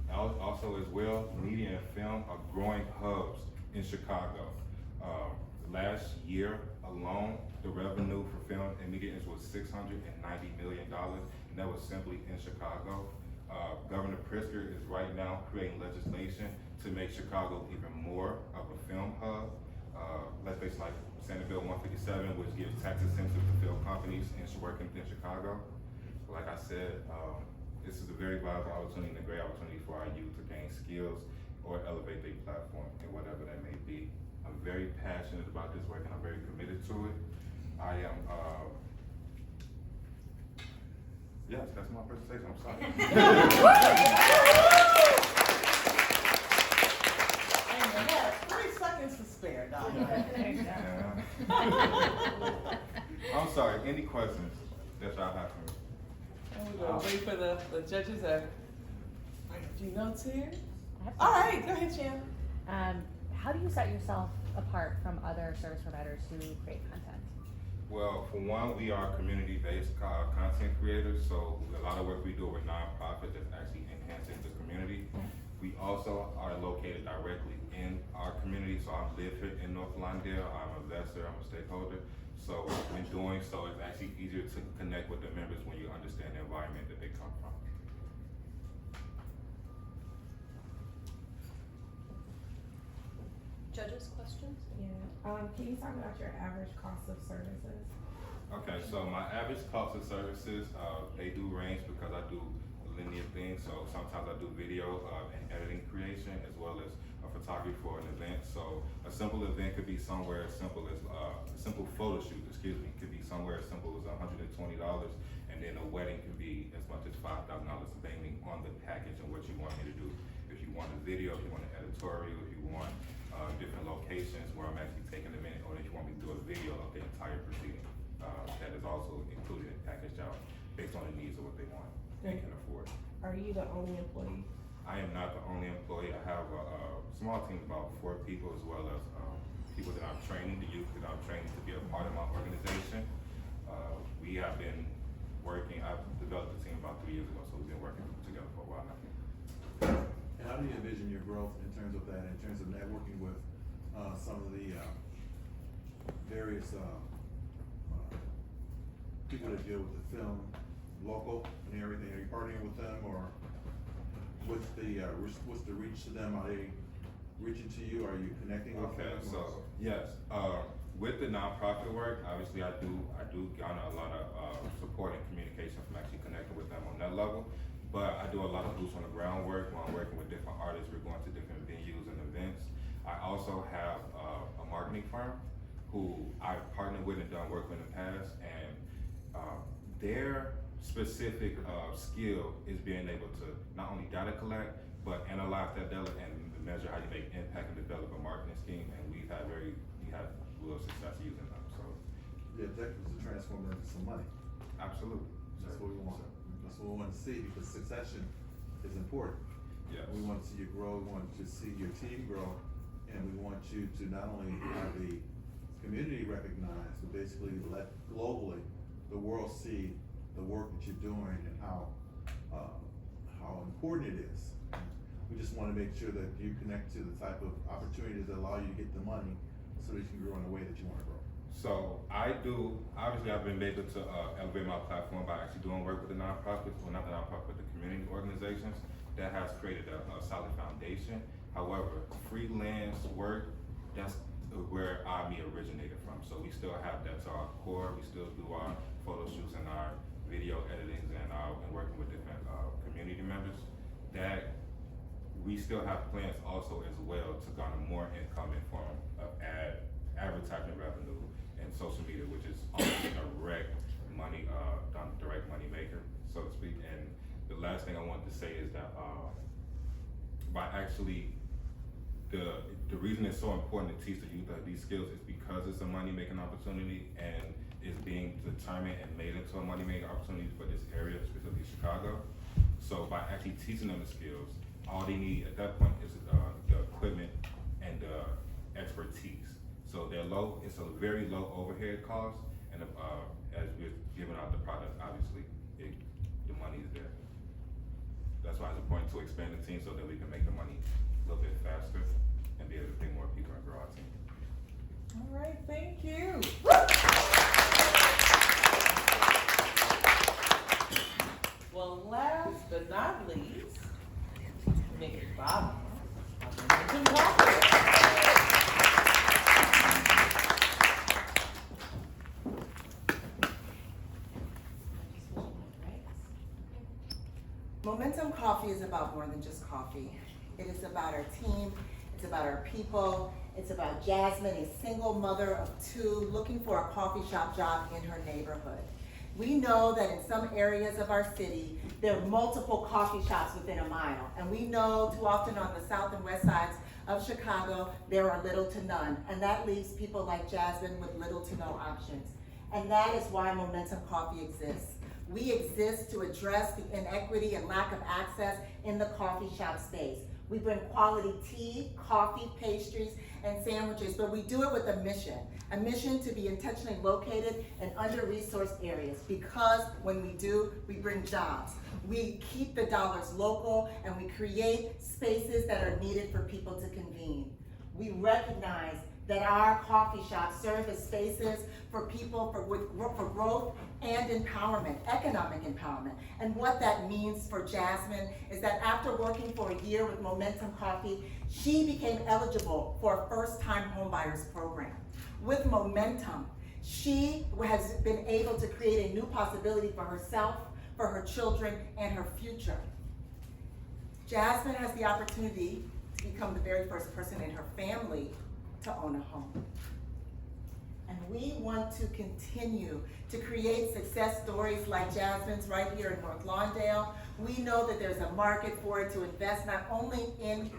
also as well, media and film are growing hubs in Chicago. Last year alone, the revenue for film and media was $690 million, and that was simply in Chicago. Governor Pritzker is right now creating legislation to make Chicago even more of a film hub. Legislation like Senate Bill 157, which gives tax incentives to film companies working in Chicago. Like I said, this is a very viable opportunity and a great opportunity for our youth to gain skills or elevate their platform in whatever that may be. I'm very passionate about this work and I'm very committed to it. I am, yes, that's my presentation, I'm sorry. And you have 3 seconds to spare, Doc. I'm sorry, any questions that y'all have for me? And we're gonna wait for the judges to write a few notes here. All right, go ahead, Chan. How do you set yourself apart from other service providers who create content? Well, for one, we are community-based content creators, so a lot of work we do with nonprofits that's actually enhancing the community. We also are located directly in our community, so I live here in North Lawndale. I'm an investor, I'm a stakeholder. So in doing so, it's actually easier to connect with the members when you understand the environment that they come from. Judges, questions? Yeah, can you talk about your average cost of services? Okay, so my average cost of services, they do range because I do linear things. So sometimes I do video and editing creation as well as a photography for an event. So a simple event could be somewhere as simple as a simple photo shoot, could be somewhere as simple as $120, and then a wedding could be as much as $5,000 depending on the package and what you want me to do. If you want a video, if you want an editorial, if you want different locations where I'm actually taking a minute, or if you want me to do a video of the entire proceeding, that is also included and packaged out based on the needs of what they want and can afford. Are you the only employee? I am not the only employee. I have a small team of about 4 people, as well as people that I'm training, the youth that I'm training to be a part of my organization. We have been working, I've developed a team about 3 years ago, so we've been working together for a while now. And how do you envision your growth in terms of that, in terms of networking with some of the various people that deal with the film, local and everything? Are you partnering with them, or what's the reach to them? Are they reaching to you? Are you connecting with them? Okay, so yes, with the nonprofit work, obviously I do garner a lot of support and communication from actually connecting with them on that level. But I do a lot of boots on the ground work when I'm working with different artists. We're going to different venues and events. I also have a marketing firm who I've partnered with and done work with in the past, and their specific skill is being able to not only data collect, but analyze that data and measure how you make impact and develop a marketing scheme. And we have real success using them. So the objective is to transform it into some money. absolutely. That's what we want. That's what we want to see, because succession is important. Yes. We want to see you grow, we want to see your team grow, and we want you to not only have the community recognized, but basically let globally the world see the work that you're doing and how important it is. We just want to make sure that you connect to the type of opportunities that allow you to get the money so that you can grow in the way that you want to grow. So obviously I've been able to elevate my platform by actually doing work with the nonprofits, well not the nonprofit, but the community organizations. That has created a solid foundation. However, freelance work, that's where IME originated from. So we still have that to our core. We still do our photo shoots and our video editings and working with different community members. That we still have plans also as well to garner more income in form of advertising revenue and social media, which is also a direct money maker, so to speak. And the the last thing I wanted to say is that by actually the reason it's so important to teach the youth these skills is because it's a money-making opportunity and it's being determined and made into a money-making opportunity for this area, specifically Chicago. So by actually teaching them the skills, all they need at that point is the equipment and the expertise. So they're low, it's a very low overhead cost, and as we're giving out the product, obviously, the money is there. That's why it's important to expand the team so that we can make the money a little bit faster and be able to pay more people and grow our team. All right, thank you. Well, last but not least, Nikki Bob. Momentum Coffee is about more than just coffee. It is about our team, it's about our people, it's about Jasmine, a single mother of two, looking for a coffee shop job in her neighborhood. We know that in some areas of our city, there are multiple coffee shops within a mile. And we know too often on the south and west sides of Chicago, there are little to none. And that leaves people like Jasmine with little to no options. And that is why Momentum Coffee exists. We exist to address the inequity and lack of access in the coffee shop space. We bring quality tea, coffee, pastries, and sandwiches, but we do it with a mission to be intentionally located in under-resourced areas, because when we do, we bring jobs. We keep the dollars local, and we create spaces that are needed for people to convene. We recognize that our coffee shops serve as spaces for people for growth and empowerment, economic empowerment. And what that means for Jasmine is that after working for a year with Momentum Coffee, she became eligible for a first-time homebuyers program. With Momentum, she has been able to create a new possibility for herself, for her children, and her future. Jasmine has the opportunity to become the very first person in her family to own a home. And we want to continue to create success stories like Jasmine's right here in North Lawndale. We know that there's a market for it to invest not only in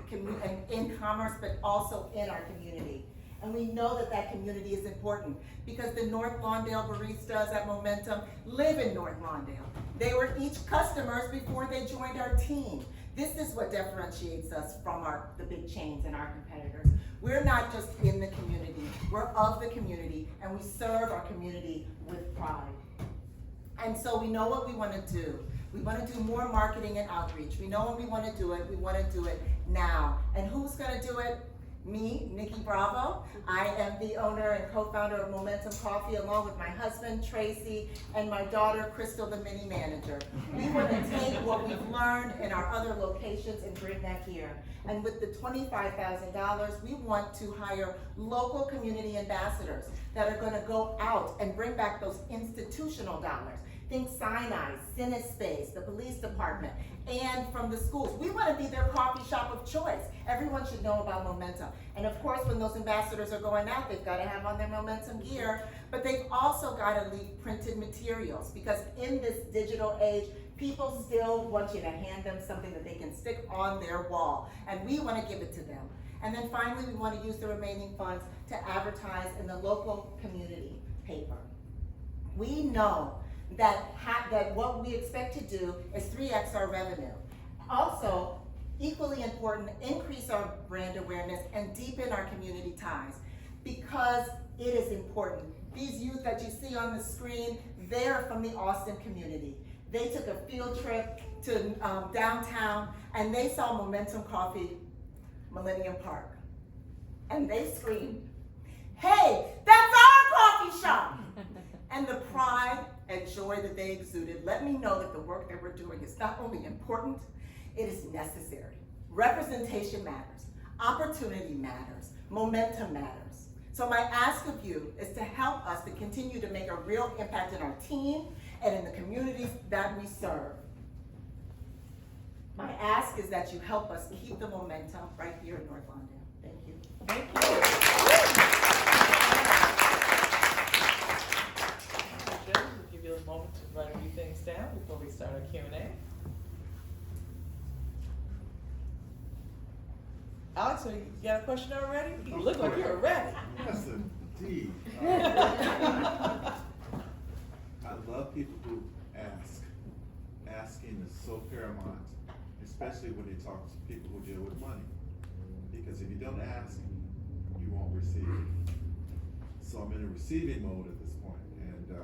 commerce, but also in our community. And we know that that community is important because the North Lawndale baristas at Momentum live in North Lawndale. They were each customers before they joined our team. This is what differentiates us from the big chains and our competitors. We're not just in the community, we're of the community, and we serve our community with pride. And so we know what we want to do. We want to do more marketing and outreach. We know when we want to do it, we want to do it now. And who's going to do it? Me, Nikki Bravo. I am the owner and co-founder of Momentum Coffee, along with my husband, Tracy, and my daughter, Chrystal, the mini manager. We want to take what we've learned in our other locations and bring that here. And with the $25,000, we want to hire local community ambassadors that are going to go out and bring back those institutional dollars. Think Sinai, Cinespace, the police department, and from the schools. We want to be their coffee shop of choice. Everyone should know about Momentum. And of course, when those ambassadors are going out, they've got to have on their Momentum gear, but they've also got to leave printed materials, because in this digital age, people still want you to hand them something that they can stick on their wall, and we want to give it to them. And then finally, we want to use the remaining funds to advertise in the local community paper. We know that what we expect to do is 3x our revenue. Also, equally important, increase our brand awareness and deepen our community ties, because it is important. These youth that you see on the screen, they're from the Austin community. They took a field trip to downtown, and they saw Momentum Coffee, Millennium Park. And they screamed, "Hey, that's our coffee shop!" And the pride and joy that they exuded let me know that the work that we're doing is not only important, it is necessary. Representation matters, opportunity matters, momentum matters. So my ask of you is to help us to continue to make a real impact in our team and in the communities that we serve. My ask is that you help us keep the momentum right here in North Lawndale. Thank you. Thank you. We'll give you a moment to write a few things down before we start our Q&A. Alex, you got a question already? You look like you're ready. Yes, indeed. I love people who ask. Asking is so paramount, especially when they talk to people who deal with money. Because if you don't ask, you won't receive. So I'm in a receiving mode at this point, and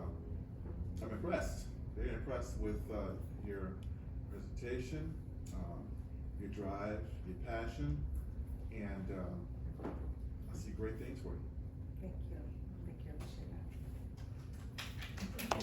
I'm impressed. Very impressed with your presentation, your drive, your passion, and I see great things for you. Thank you. Thank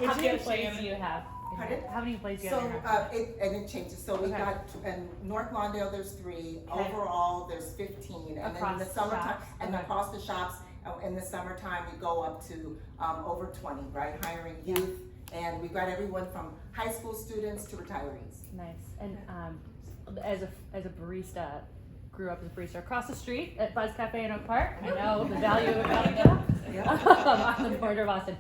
you. How many employees do you have? Pardon? How many employees do you So, have? it changes. So we Okay. got, in North Lawndale, there's 3. Okay. Overall, there's 15. And then in Across the the summertime, shops? and Okay. across the shops, in the summertime, we go up to, over 20, right? Hiring youth. And we've got everyone from high school students to retirees. Nice. And as a barista, grew up as a barista across the street at Buzz Cafe in Oak Park. I know the value of a value job on the border of Austin.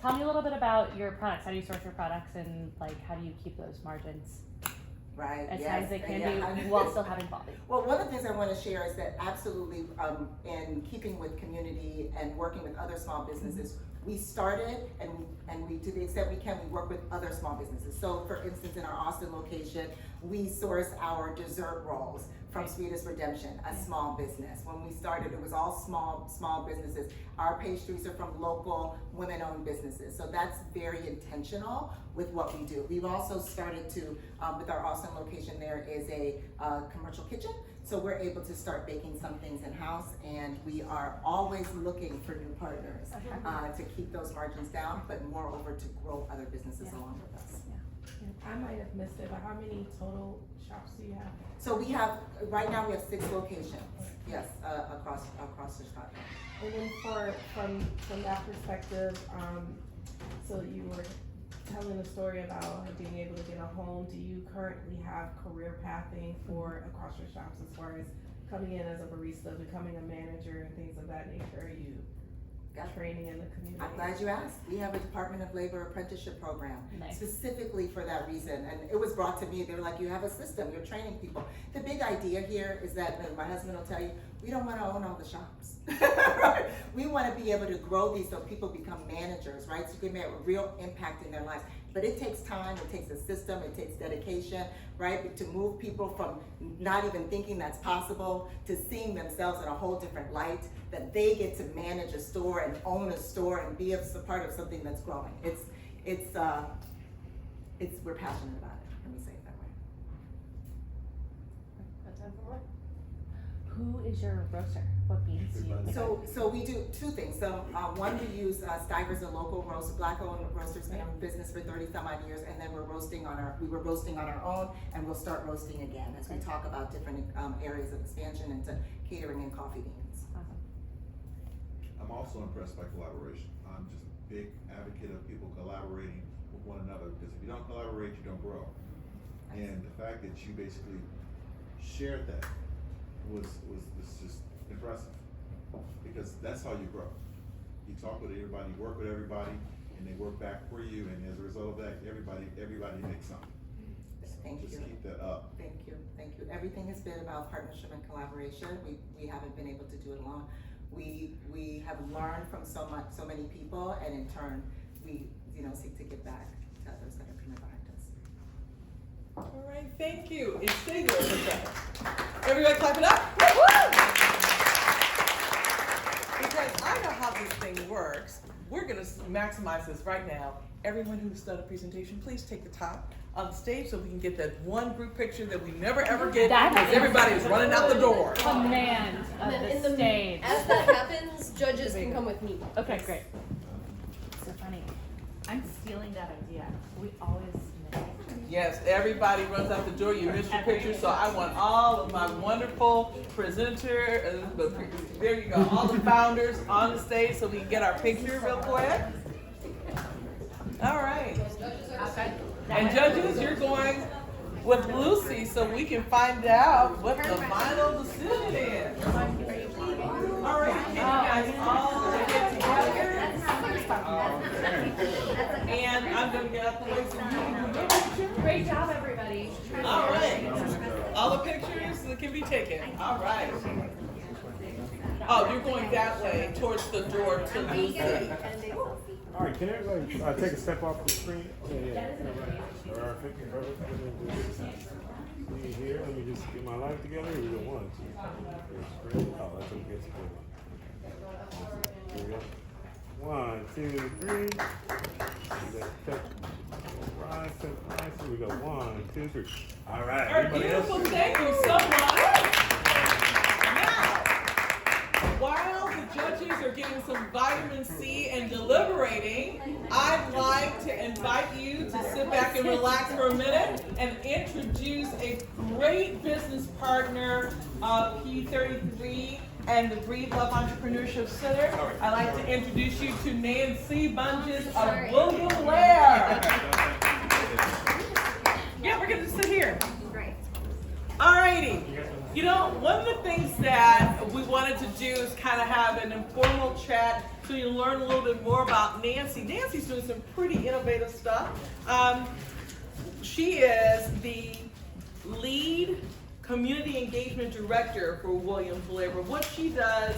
Tell me a little bit about your products. How do you source your products, and like how do you keep those margins Right, as yes. high as they can Yeah. be while still having quality? Well, one of the things I want to share is that absolutely, in keeping with community and working with other small businesses, we started, and we, to the extent we can, we work with other small businesses. So for instance, in our Austin location, we source our dessert rolls from Sweetest Redemption, a small business. When we started, it was all small businesses. Our pastries are from local women-owned businesses. So that's very intentional with what we do. We've also started to, with our Austin location, there is a commercial kitchen. So we're able to start baking some things in-house, and we are always looking for new partners to keep those margins down, but moreover to grow other businesses along with us. I might have missed it, but how many total shops do you have? So we have, right now we have 6 locations, yes, across the Chicago. And then from that perspective, so you were telling a story about her being able to get a home. Do you currently have career pathing for across your shops as far as coming in as a barista, becoming a manager, and things of that nature? Are you training in the community? I'm glad you asked. We have a Department of Labor apprenticeship program Nice. specifically for that reason. And it was brought to me, they were like, you have a system, you're training people. The big idea here is that, and my husband will tell you, we don't want to own all the shops. Right? We want to be able to grow these so people become managers, right? So you can make a real impact in their lives. But it takes time, it takes a system, it takes dedication, right? To move people from not even thinking that's possible to seeing themselves in a whole different light, that they get to manage a store and own a store and be a part of something that's growing. We're passionate about it, let me say it that way. Who is your roaster? What beans do you make? So we do 2 things. So one, we use Stiger's, a local roast, black-owned roaster's been in business for 30-some odd years, and then we were roasting on our own, and we'll start roasting again as we talk about different areas of expansion into catering and coffee beans. Awesome. I'm also impressed by collaboration. I'm just a big advocate of people collaborating with one another, because if you don't collaborate, you don't grow. And the fact that you basically shared that was just impressive, because that's how you grow. You talk with everybody, you work with everybody, and they work back for you, and as a result of that, everybody makes something. Thank you. Just keep that up. Thank you. Everything has been about partnership and collaboration. We haven't been able to do it alone. We have learned from so many people, and in turn, we seek to give back to others that are coming behind us. All right, thank you. And stay there for a second. Everybody clap it up. Because I know how this thing works. We're gonna maximize this right now. Everyone who's done a presentation, please take the top on the stage so we can get that one group picture that we never ever get because everybody is running out the door. Command of And then the stage. as that happens, judges can come with me. Okay, great. So funny. I'm stealing that idea. We always miss it. Yes, everybody runs out the door. You miss your picture, so I want all of my wonderful presenter, there you go, all the founders on the stage so we can get our picture real quick. All right. And judges, you're going with Lucy so we can find out what the final decision is. All right, can you guys all get together? And I'm going to get out the way so you can do your picture. Great job, everybody. All right. all the pictures that can be taken. All right. Oh, you're going that way towards the door to Lucy. All right, can everybody take a step off the screen? Yeah. All right, perfect. See here, let me just get my life together. We go 1, 2, 3. Oh, that's okay. Here we go. 1, 2, 3. Right. Here we go. 1, 2, 3. All right. All right, beautiful. Thank you so much. Now, while the judges are getting some vitamin C and deliberating, I'd like to invite you to sit back and relax for a minute and introduce a great business partner of P33 and the Breathe Love Entrepreneurship Center. I'd like to introduce you to Nancy Bonges of William Blair. Yeah, we're gonna sit here. Great. Alrighty. You know, one of the things that we wanted to do is kind of have an informal chat so you learn a little bit more about Nancy. Nancy's doing some pretty innovative stuff. She is the lead community engagement director for William Blair. But what she does,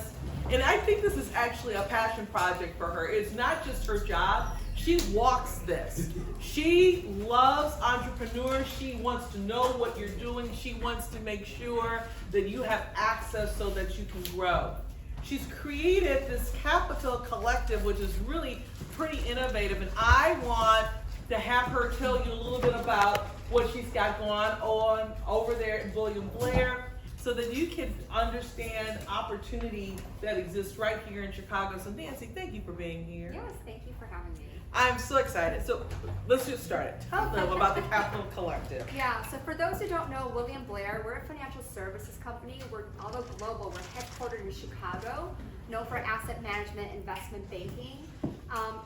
and I think this is actually a passion project for her, it's not just her job. She walks this. She loves entrepreneurs. She wants to know what you're doing. She wants to make sure that you have access so that you can grow. She's created this Capital Collective, which is really pretty innovative, and I want to have her tell you a little bit about what she's got going on over there at William Blair, so that you can understand opportunity that exists right here in Chicago. So Nancy, thank you for being here. Yes, thank you for having me. I'm so excited. So let's get started. Tell them about the Capital Collective. Yeah, so for those who don't know, William Blair, we're a financial services company. We're although global, we're headquartered in Chicago, known for asset management, investment banking.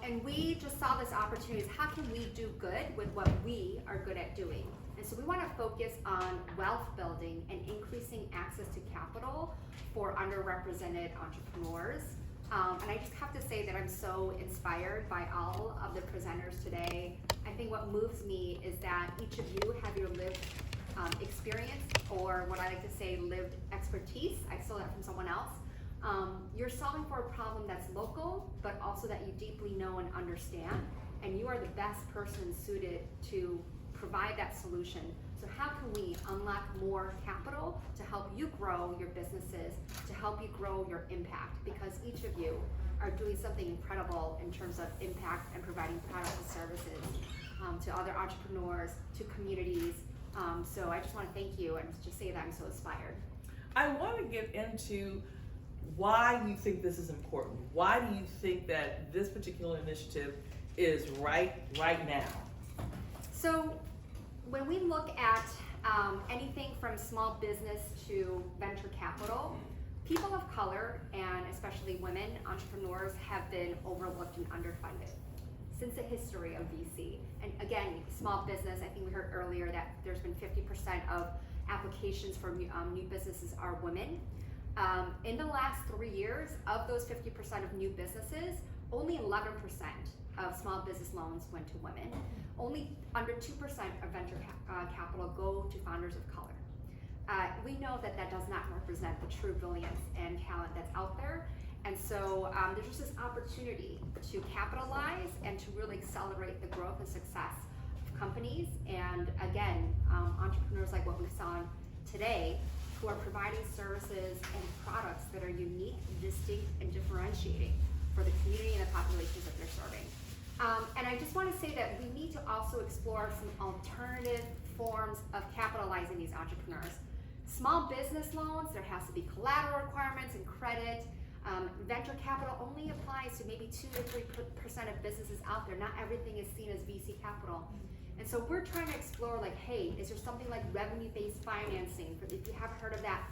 And we just saw this opportunity. How can we do good with what we are good at doing? And so we want to focus on wealth building and increasing access to capital for underrepresented entrepreneurs. And I just have to say that I'm so inspired by all of the presenters today. I think what moves me is that each of you have your lived experience, or what I like to say, lived expertise. I stole that from someone else. You're solving for a problem that's local, but also that you deeply know and understand. And you are the best person suited to provide that solution. So how can we unlock more capital to help you grow your businesses, to help you grow your impact? Because each of you are doing something incredible in terms of impact and providing products and services to other entrepreneurs, to communities. So I just want to thank you and just say that I'm so inspired. I want to get into why you think this is important. Why do you think that this particular initiative is right now? So when we look at anything from small business to venture capital, people of color, and especially women entrepreneurs, have been overlooked and underfunded since the history of VC. And again, small business, I think we heard earlier that there's been 50% of applications for new businesses are women. In the last 3 years, of those 50% of new businesses, only 11% of small business loans went to women. Only under 2% of venture capital go to founders of color. We know that that does not represent the true brilliance and talent that's out there. And so there's just this opportunity to capitalize and to really accelerate the growth and success of companies. And again, entrepreneurs like what we saw today, who are providing services and products that are unique, distinct, and differentiating for the community and the populations that they're serving. And I just want to say that we need to also explore some alternative forms of capitalizing these entrepreneurs. Small business loans, there has to be collateral requirements and credit. Venture capital only applies to maybe 2 to 3% of businesses out there. Not everything is seen as VC capital. And so we're trying to explore, like, hey, is there something like revenue-based financing? If you haven't heard of that,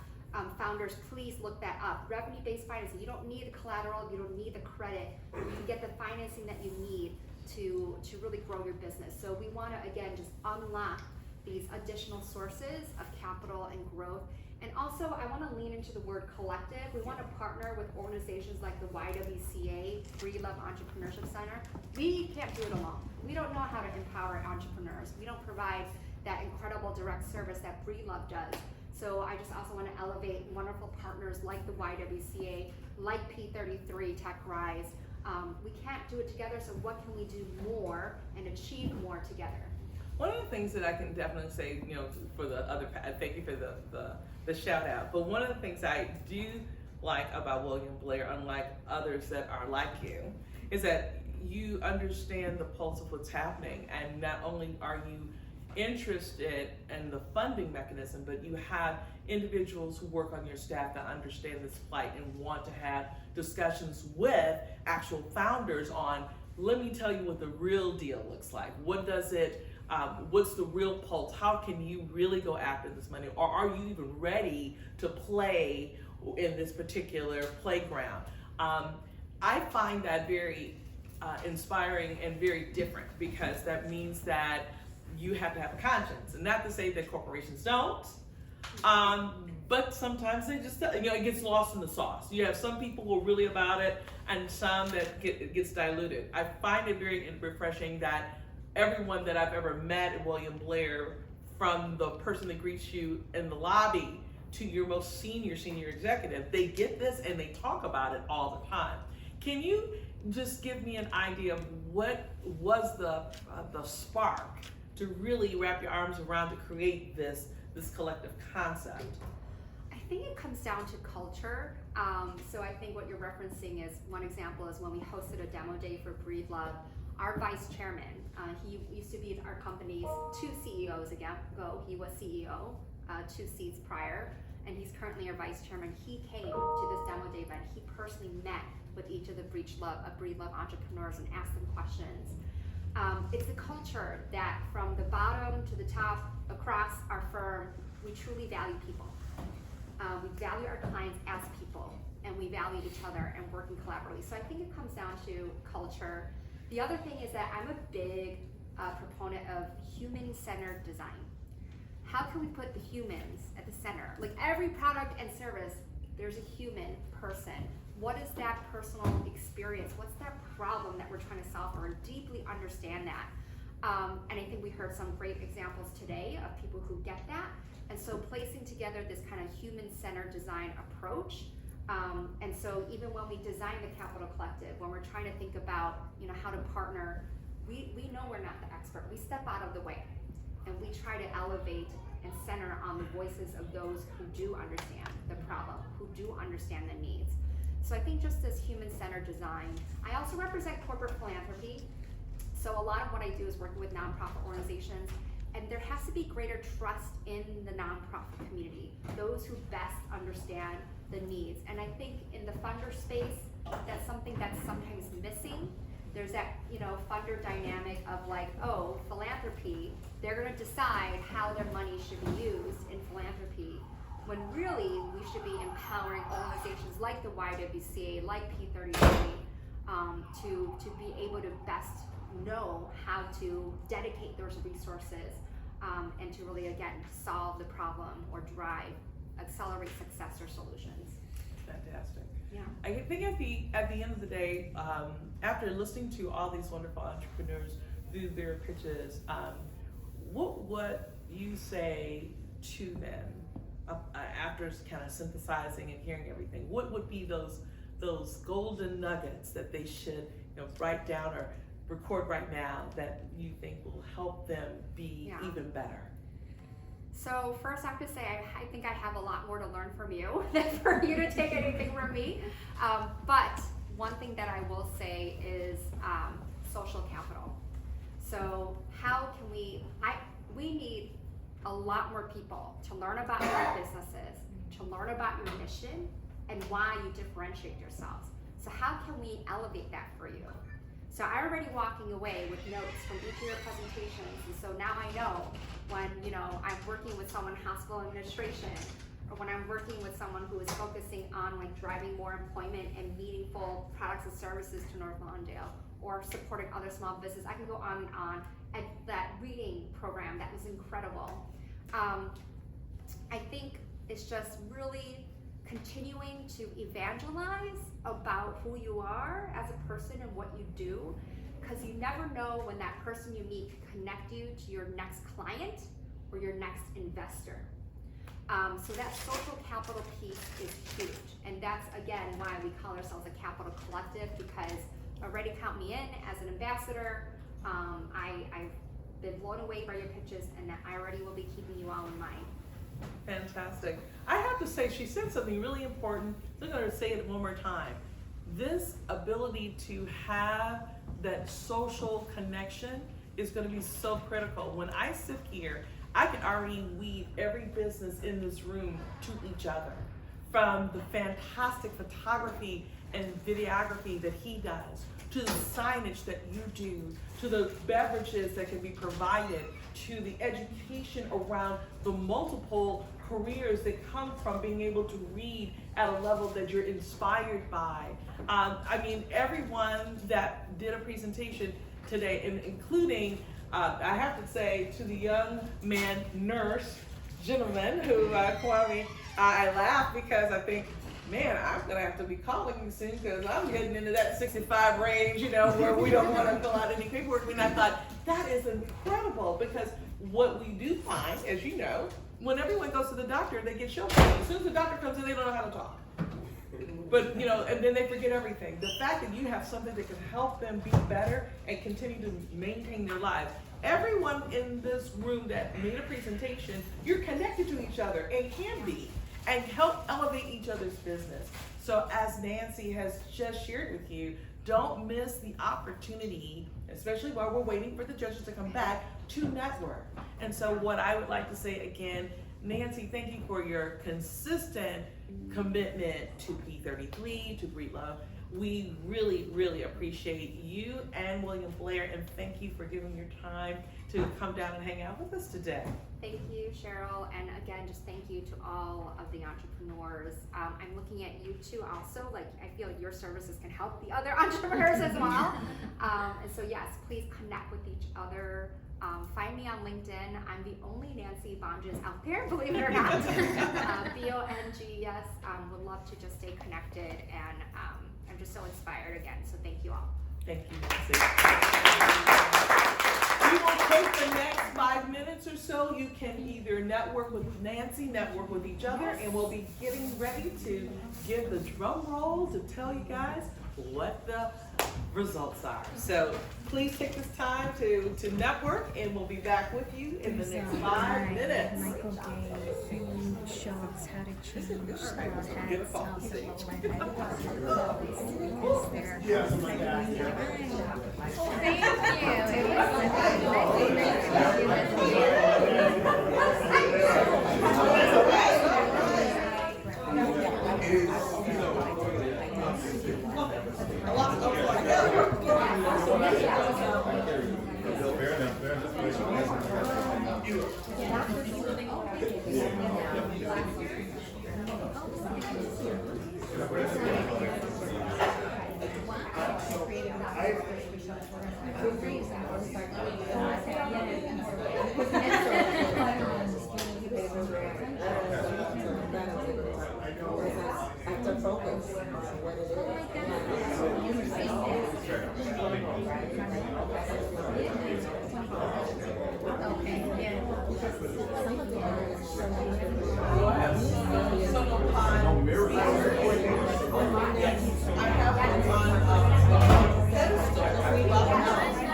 founders, please look that up. Revenue-based financing, you don't need the collateral, you don't need the credit. You can get the financing that you need to really grow your business. So we want to, again, just unlock these additional sources of capital and growth. And also, I want to lean into the word collective. We want to partner with organizations like the YWCA, Breathe Love Entrepreneurship Center. We can't do it alone. We don't know how to empower entrepreneurs. We don't provide that incredible direct service that Breathe Love does. So I just also want to elevate wonderful partners like the YWCA, like P33, TechRise. We can't do it together, so what can we do more and achieve more together? One of the things that I can definitely say, for the other, thank you for the shout out, but one of the things I do like about William Blair, unlike others that are like you, is that you understand the pulse of what's happening, and not only are you interested in the funding mechanism, but you have individuals who work on your staff that understand this plight and want to have discussions with actual founders on, let me tell you what the real deal looks like. What does it, what's the real pulse? How can you really go after this money? Or are you even ready to play in this particular playground? I find that very inspiring and very different, because that means that you have to have a conscience, and not to say that corporations don't, but sometimes they just, it gets lost in the sauce. You have some people who are really about it, and some that it gets diluted. I find it very refreshing that everyone that I've ever met at William Blair, from the person that greets you in the lobby to your most senior executive, they get this and they talk about it all the time. Can you just give me an idea of what was the spark to really wrap your arms around to create this collective concept? I think it comes down to culture. So I think what you're referencing is, one example is when we hosted a demo day for Breed Love, our vice chairman, he used to be our company's 2 CEOs ago. He was CEO 2 seats prior, and he's currently our vice chairman. He came to this demo day event. He personally met with each of the Breed Love entrepreneurs and asked them questions. It's the culture that from the bottom to the top across our firm, we truly value people. We value our clients as people, and we value each other and working collaboratively. So I think it comes down to culture. The other thing is that I'm a big proponent of human-centered design. How can we put the humans at the center? Like every product and service, there's a human person. What is that personal experience? What's that problem that we're trying to solve for, and deeply understand that? And I think we heard some great examples today of people who get that. And so placing together this kind of human-centered design approach. And so even when we design the Capital Collective, when we're trying to think about how to partner, we know we're not the expert. We step out of the way and we try to elevate and center on the voices of those who do understand the problem, who do understand the needs. So I think just this human-centered design. I also represent corporate philanthropy. So a lot of what I do is working with nonprofit organizations, and there has to be greater trust in the nonprofit community, those who best understand the needs. And I think in the funder space, that's something that's sometimes missing. There's that, funder dynamic of like, oh, philanthropy, they're gonna decide how their money should be used in philanthropy, when really we should be empowering organizations like the YWCA, like P33, to be able to best know how to dedicate those resources and to really, again, solve the problem or accelerate success or solutions. Fantastic. Yeah. I think at the end of the day, after listening to all these wonderful entrepreneurs do their pitches, what would you say to them after kind of synthesizing and hearing everything? What would be those golden nuggets that they should write down or record right now that you think will help them be even better? So first I have to say, I think I have a lot more to learn from you than for you to take anything from me. But one thing that I will say is social capital. So how can we need a lot more people to learn about your businesses, to learn about your mission, and why you differentiate yourselves. So how can we elevate that for you? So I'm already walking away with notes from each of your presentations, and so now I know when I'm working with someone in hospital administration, or when I'm working with someone who is focusing on like driving more employment and meaningful products and services to North Lawndale, or supporting other small business. I can go on and on. And that reading program, that was incredible. I think it's just really continuing to evangelize about who you are as a person and what you do, because you never know when that person you meet can connect you to your next client or your next investor. So that social capital piece is huge. And that's, again, why we call ourselves a capital collective, because already count me in as an ambassador. I've been blown away by your pitches, and I already will be keeping you all in mind. Fantastic. I have to say, she said something really important. I'm going to say it one more time. This ability to have that social connection is going to be so critical. When I sit here, I can already weave every business in this room to each other. From the fantastic photography and videography that he does, to the signage that you do, to the beverages that can be provided, to the education around the multiple careers that come from being able to read at a level that you're inspired by. I mean, everyone that did a presentation today, and including, I have to say, to the young man nurse gentleman who, Kwame, I laugh because I think, man, I'm gonna have to be calling you soon because I'm getting into that 65 range, you know, where we don't want to fill out any paperwork. And I thought, that is incredible, because what we do find, as you know, when everyone goes to the doctor, they get show pain. As soon as the doctor comes in, they don't know how to talk. But, you know, and then they forget everything. The fact that you have something that can help them be better and continue to maintain their lives. Everyone in this room that made a presentation, you're connected to each other and can be, and help elevate each other's business. So as Nancy has just shared with you, don't miss the opportunity, especially while we're waiting for the judges to come back, to network. And so what I would like to say again, Nancy, thank you for your consistent commitment to P33, to Breedlove. We really, really appreciate you and William Blair, and thank you for giving your time to come down and hang out with us today. Thank you, Cheryl, and again, just thank you to all of the entrepreneurs. I'm looking at you too also, like I feel like your services can help the other entrepreneurs as well. And so yes, please connect with each other. Find me on LinkedIn. I'm the only Nancy Bonges out there, believe it or not. B-O-N-G-E-S. Would love to just stay connected, and I'm just so inspired again, so thank you all. Thank you, Nancy. We will take the next 5 minutes or so. You can either network with Nancy, network with each other, and we'll be getting ready to give the drum roll to tell you guys what the results are. So please take this time to network, and we'll be back with you in the next 5 minutes. Michael Gay, who shows how to change Get up off the stage. Thank you. I have one on pedestal.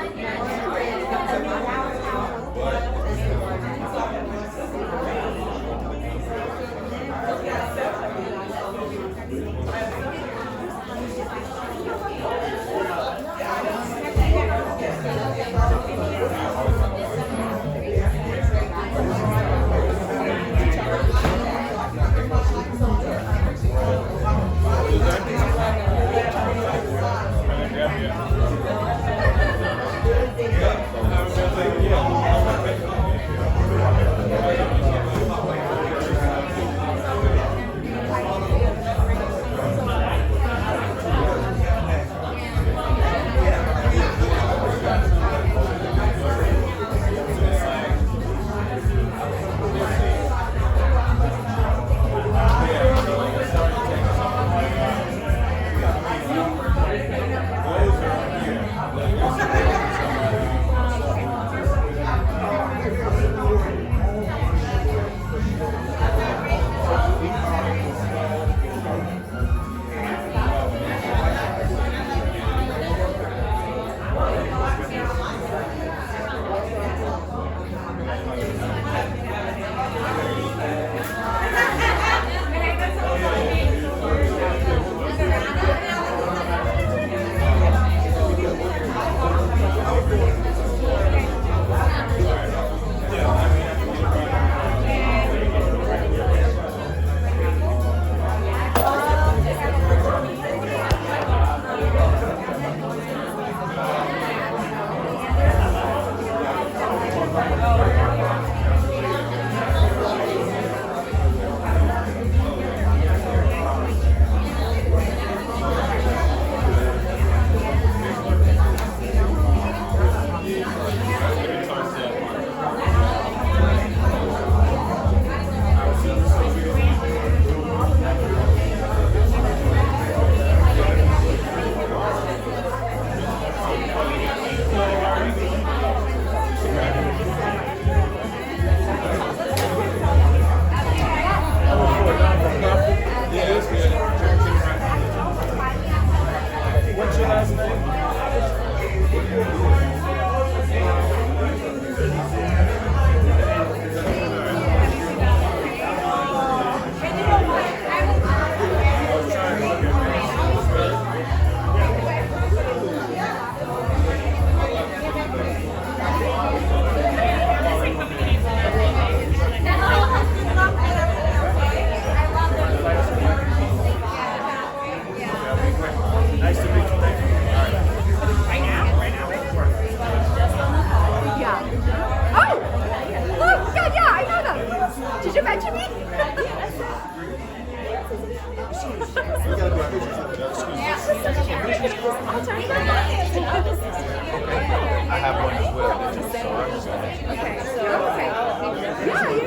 Okay, so, okay.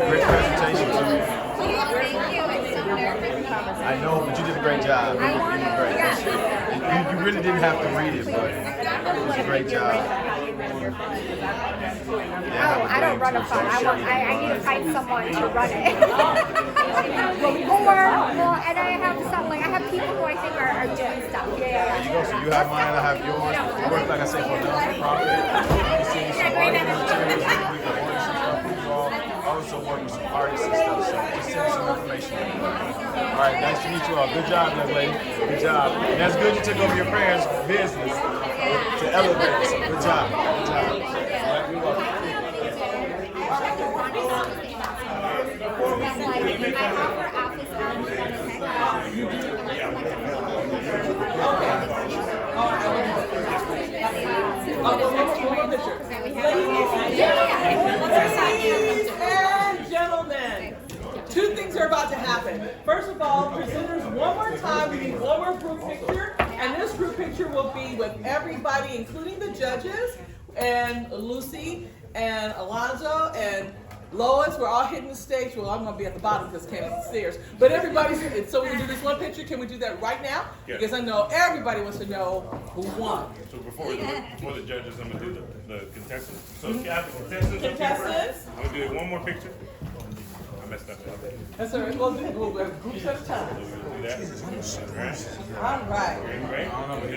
Great presentation too. Thank you. It's so nervous. I know, but you did a great job. You did great. You really didn't have to read it, but it was a great job. Oh, I don't run a fund. I need to find someone to run it. And I have some, like, I have people who I think are doing stuff. There you go. So you have mine, I have yours. I work, like I said, for a non-profit. You see some marketing materials, we can order some stuff from you all. Also work with some artists and stuff, so just send me some information. All right, nice to meet you all. Good job, young lady. Good job. And that's good you took over your parents' business to elevate it. So good job. Good job. All right, you're welcome. Ladies and gentlemen, two things are about to happen. First of all, presenters, one more time, we need one more group picture, and this group picture will be with everybody, including the judges, and Lucy, and Alonzo, and Lois. We're all hitting the stage. Well, I'm going to be at the bottom because I came up the stairs. But everybody's, so we can do this one picture. Can we do that right now? Yeah. Because I know everybody wants to know who won. So before the judges, I'm gonna do the contestants. So if you have the contestants up here Contestants? first, I'm gonna do one more picture. I messed up. That's all right. We'll do groups at a time. Do that. All right. Great.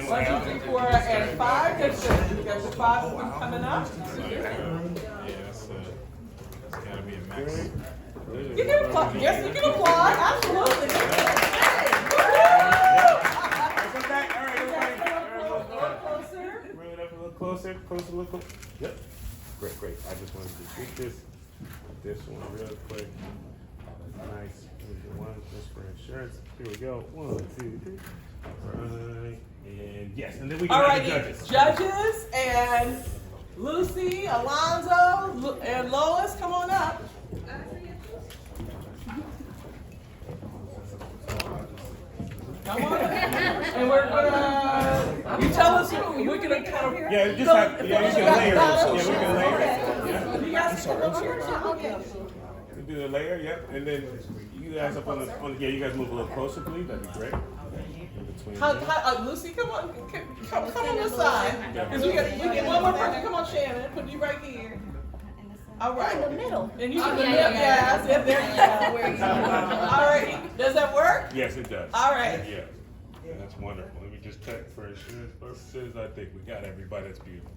1, 2, 3, 4, and 5. That's good. We got the 5 of them coming up. Yeah, that's gotta be a max. You can applaud. Yes, you can applaud. Absolutely. Come back. All right, everybody. Bring it up a little closer. Closer, look. Yep. Great. I just wanted to tweak this one real quick. Nice. Here's the one just for insurance. Here we go. 1, 2, 3. All right. And yes, and then we can All have right, the judges. judges and Lucy, Alonzo, and Lois, come on up. Come on. And we're gonna, you tell us who, we're gonna kind of. Yeah, just have, you can layer it. Yeah, we can layer it. You guys can come over here. Okay. We do the layer, yep, and then you guys up on the, you guys move a little closer, please, that'd be great. In between there. Lucy, come on on this side. Because we get one more person. Come on, Shannon, put you right here. All right. In the middle. And you in the middle, yes. Yep, there you go. All right. Does that work? Yes, it does. All right. Yeah, that's wonderful. Let me just check for insurance purposes. I think we got everybody. That's beautiful.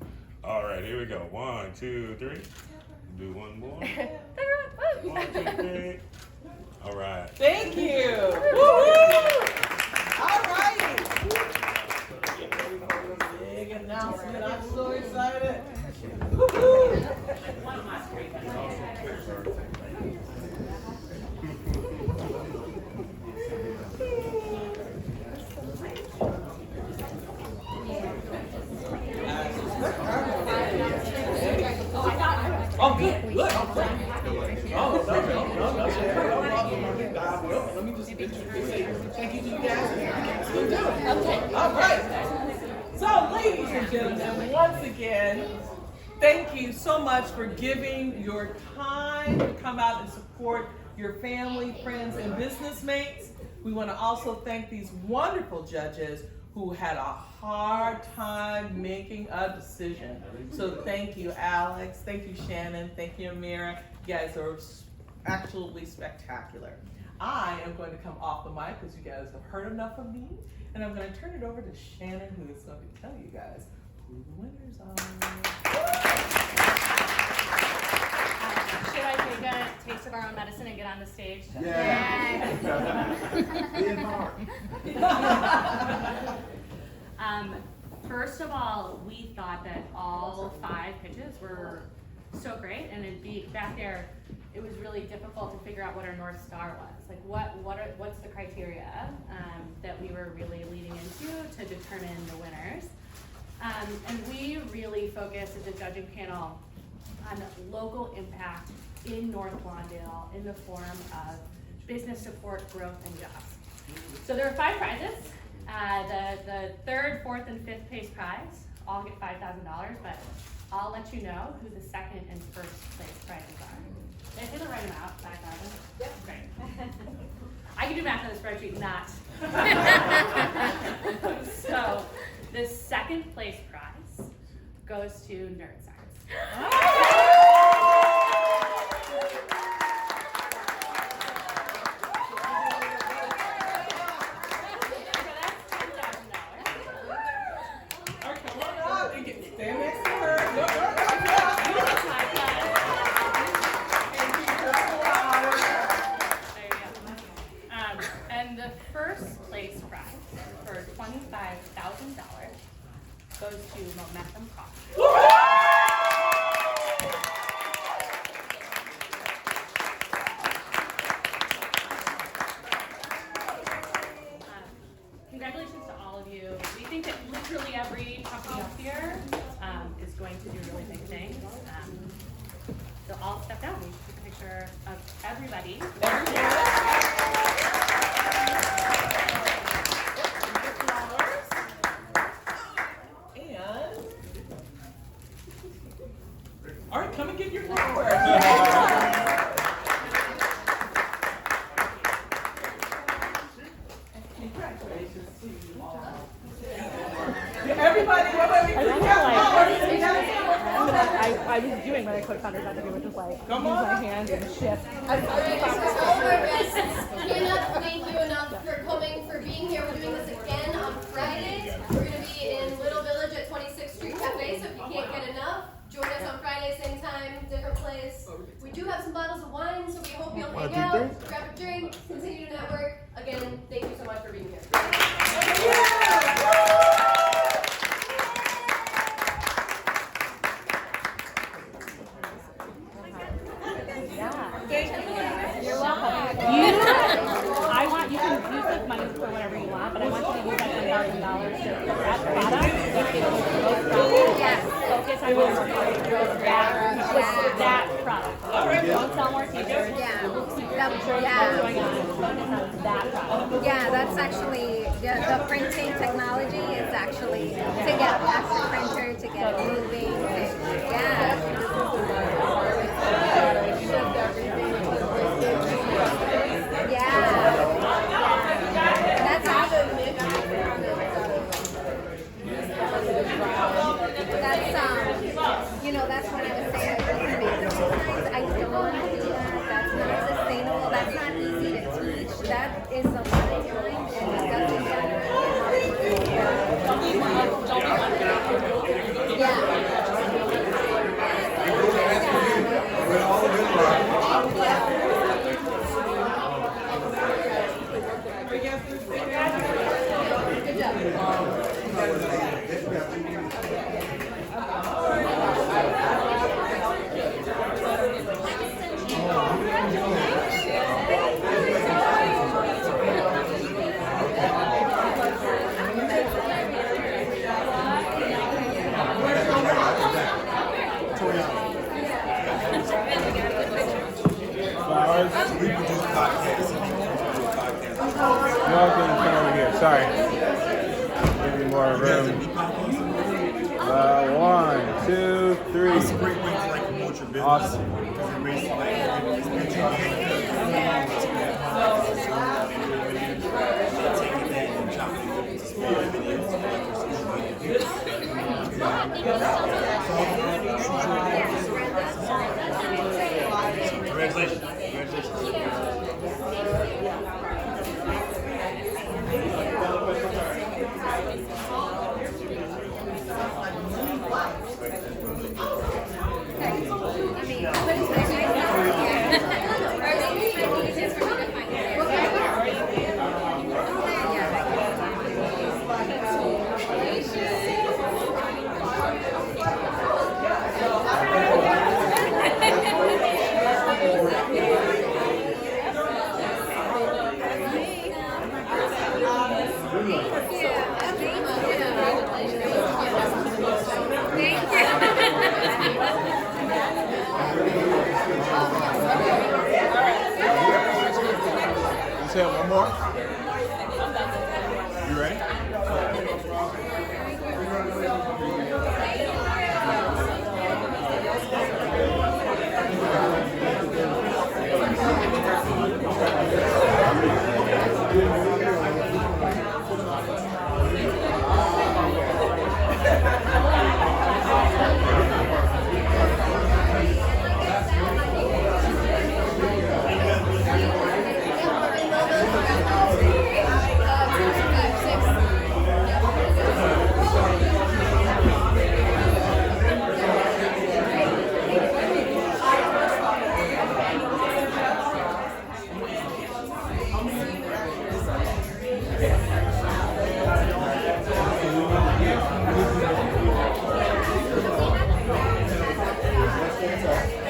All right, here we go. 1, 2, 3. Do one more. 1, 2, 3. All right. Thank you. Woo-hoo! All righty. Big announcement. I'm so excited. Woo-hoo! Oh, good. Good. Oh, no. Let me just thank you to you guys. We'll do it. Okay. All right. So, ladies and gentlemen, once again, thank you so much for giving your time to come out and support your family, friends, and business mates. We want to also thank these wonderful judges who had a hard time making a decision. So thank you, Alex. Thank you, Shannon. Thank you, Amira. You guys are absolutely spectacular. I am going to come off the mic because you guys have heard enough of me, and I'm going to turn it over to Shannon, who is going to tell you guys who the winners are. Should I take a taste of our own medicine and get on the stage? Yeah. First of all, we thought that all 5 pitches were so great, and it'd be back there. It was really difficult to figure out what our North Star was. Like, what's the criteria that we were really leading into to determine the winners? And we really focused as a judging panel on local impact in North Lawndale in the form of business support, growth, and jobs. So there are 5 prizes. The 3rd, 4th, and 5th place prize all get $5,000, but I'll let you know who the second and first place prizes are. Did I say the right amount? 5,000? Yep. Great. I can do math on the spreadsheet, not. So, the second place prize goes to Nerd Science. Stand next to her. And the first place prize for $25,000 goes to Momentum Coffee. Congratulations to all of you. We think that literally every company up here is going to do really big things. So I'll step down and take a picture of everybody. All right, come and get your flowers. Congratulations to you all. Everybody, I was doing what I could under that, which was like come use on. my hands and shift. Cannot thank you enough for coming, for being here. We're doing this again on Friday. We're going to be in Liddell Village at 26th Street Cafe, so if you can't get enough, join us on Friday, same time, different place. We do have some bottles of wine, so we hope you'll hang out, grab a drink, continue to network. Again, thank you so much for being here. You're welcome. I want you can use this money for whatever you want, but I want you to use that $10,000 to that product. Focus on what we're doing. That product. Don't sell more t-shirts. Focus on that product. Yeah, that's actually the printing technology is actually to get past the printer, to get it moving. That's when I was saying sometimes I don't want to do that. That's not sustainable. That's not easy to teach. That is a lot of time, and it doesn't generate Y'all can come over here. Sorry. Give me more room. 1, 2, 3. It's a great way to like promote your business. Awesome. Congratulations. Say one more. You ready? Thank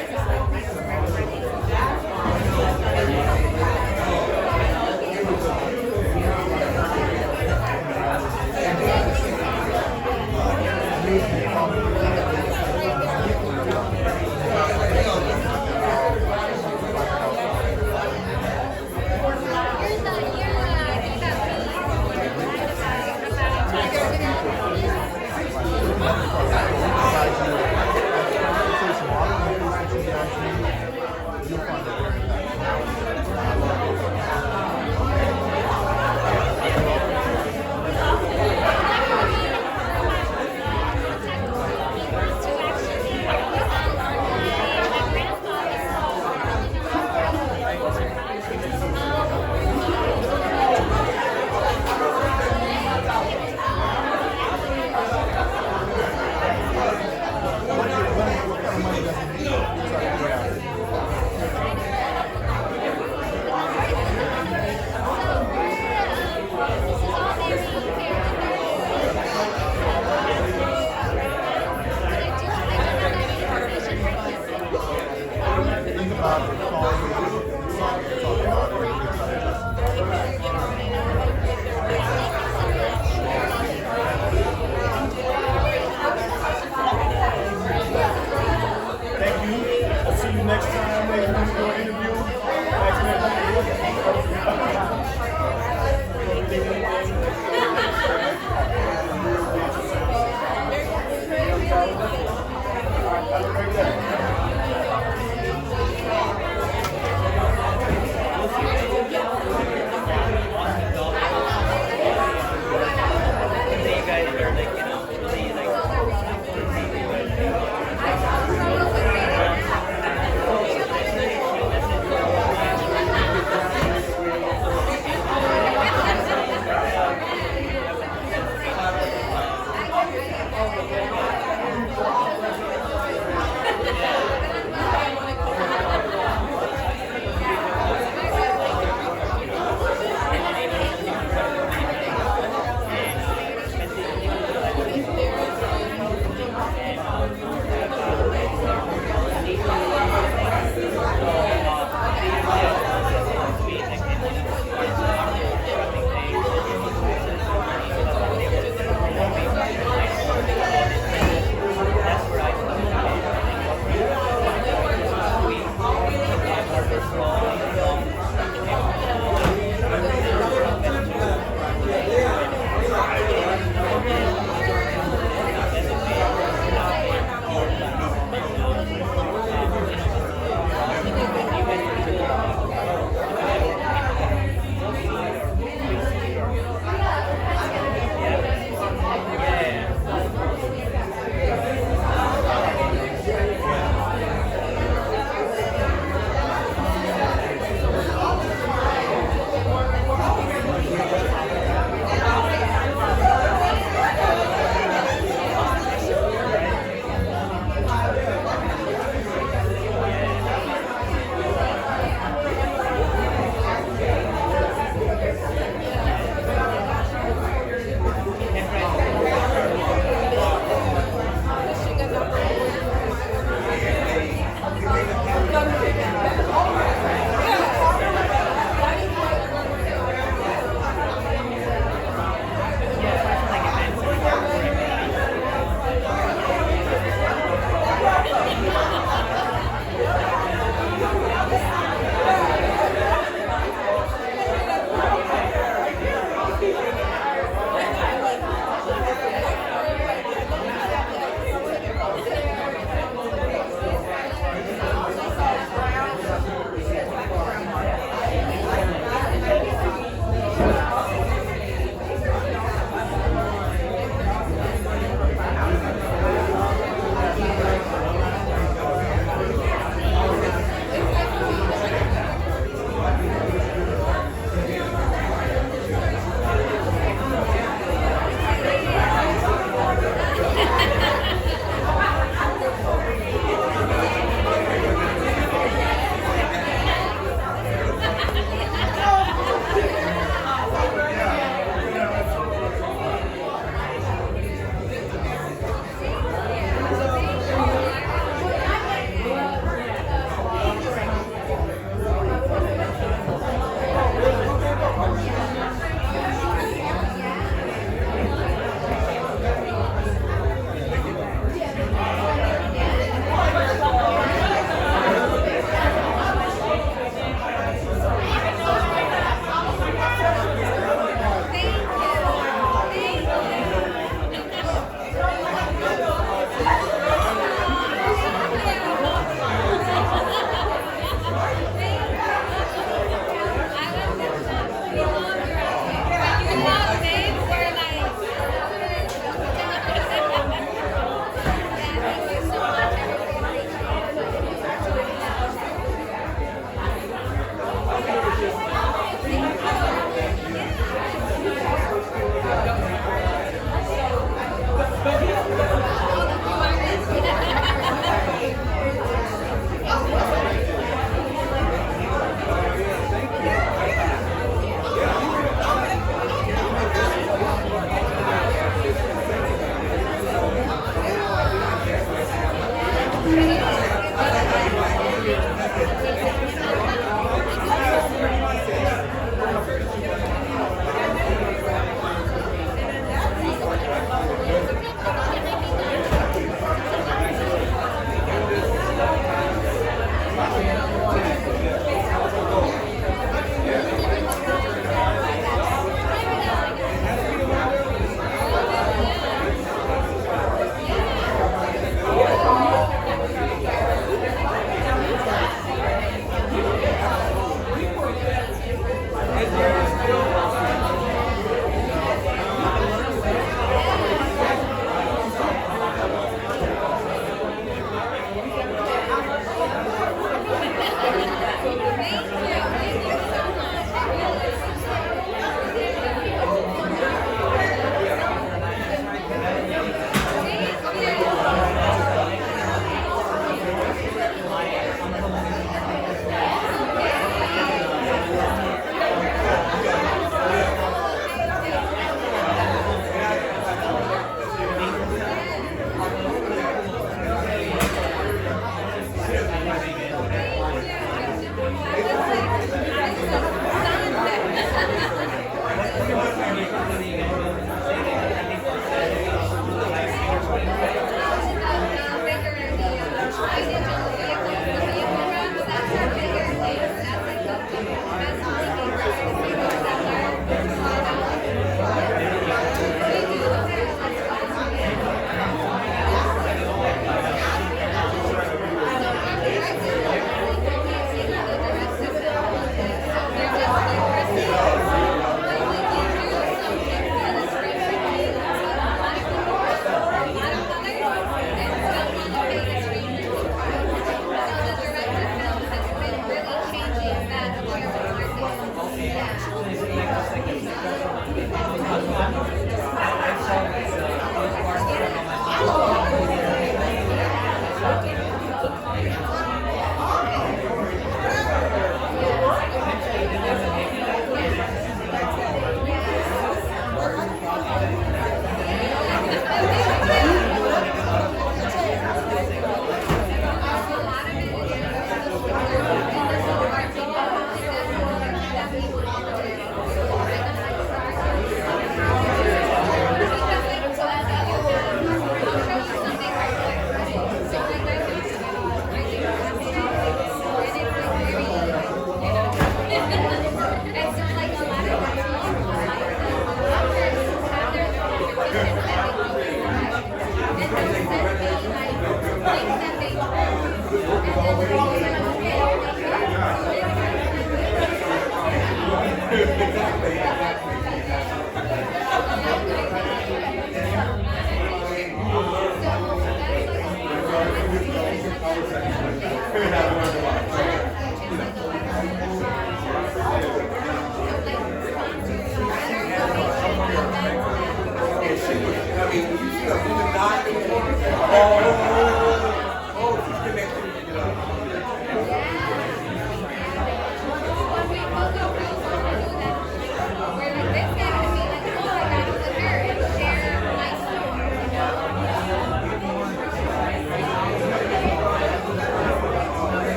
We're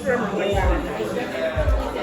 Instagram or LinkedIn?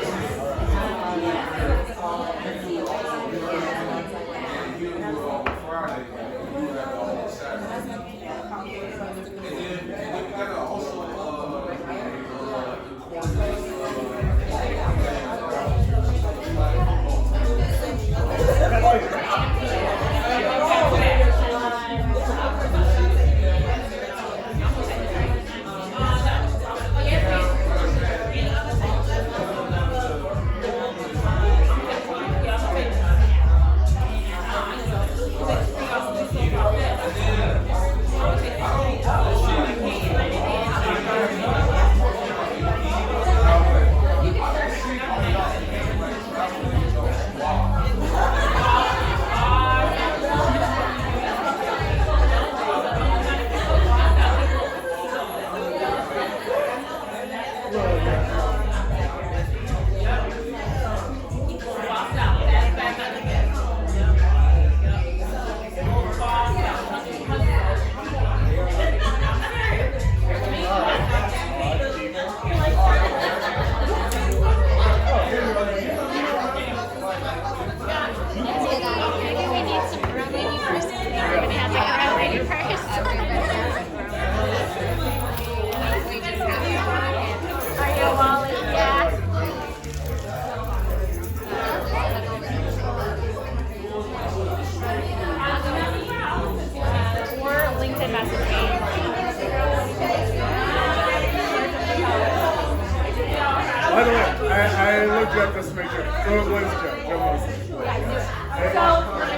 By the way, I looked at this picture. So it was Joe. Joe Moses. So, I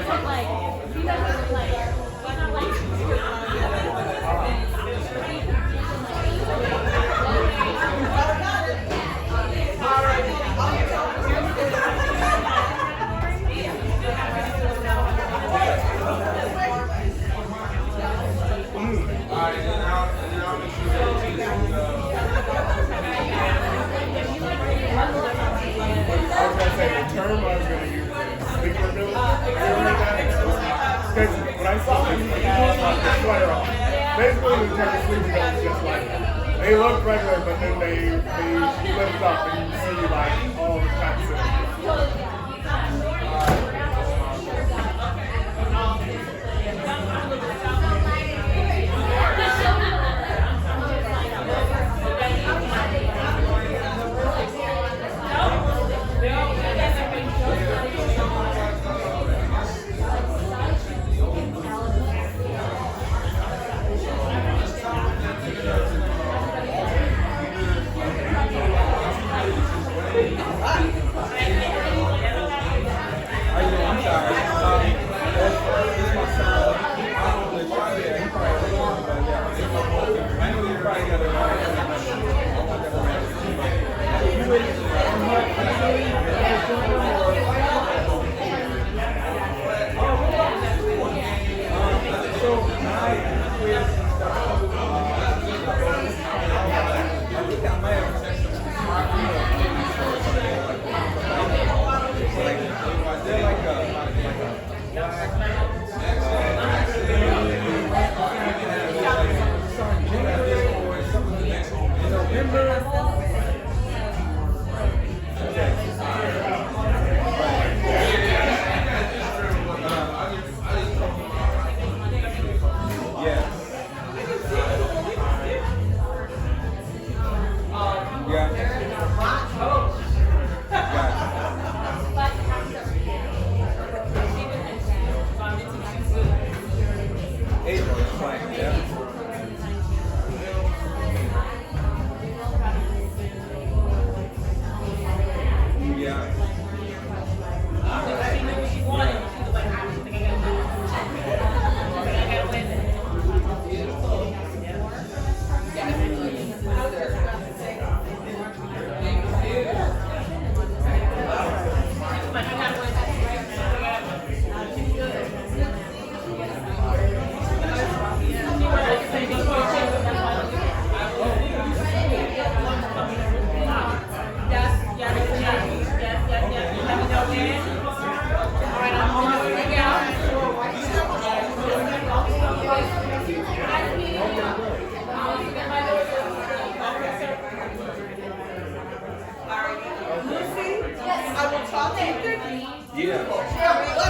said, like, he doesn't, like, why not, I was gonna say the term I was gonna use is sleeper ability. Because when I saw them, the flare off. Basically, the term sleeper ability is just like that. They look regular, but then they lift up and you see like all the types of. Yeah.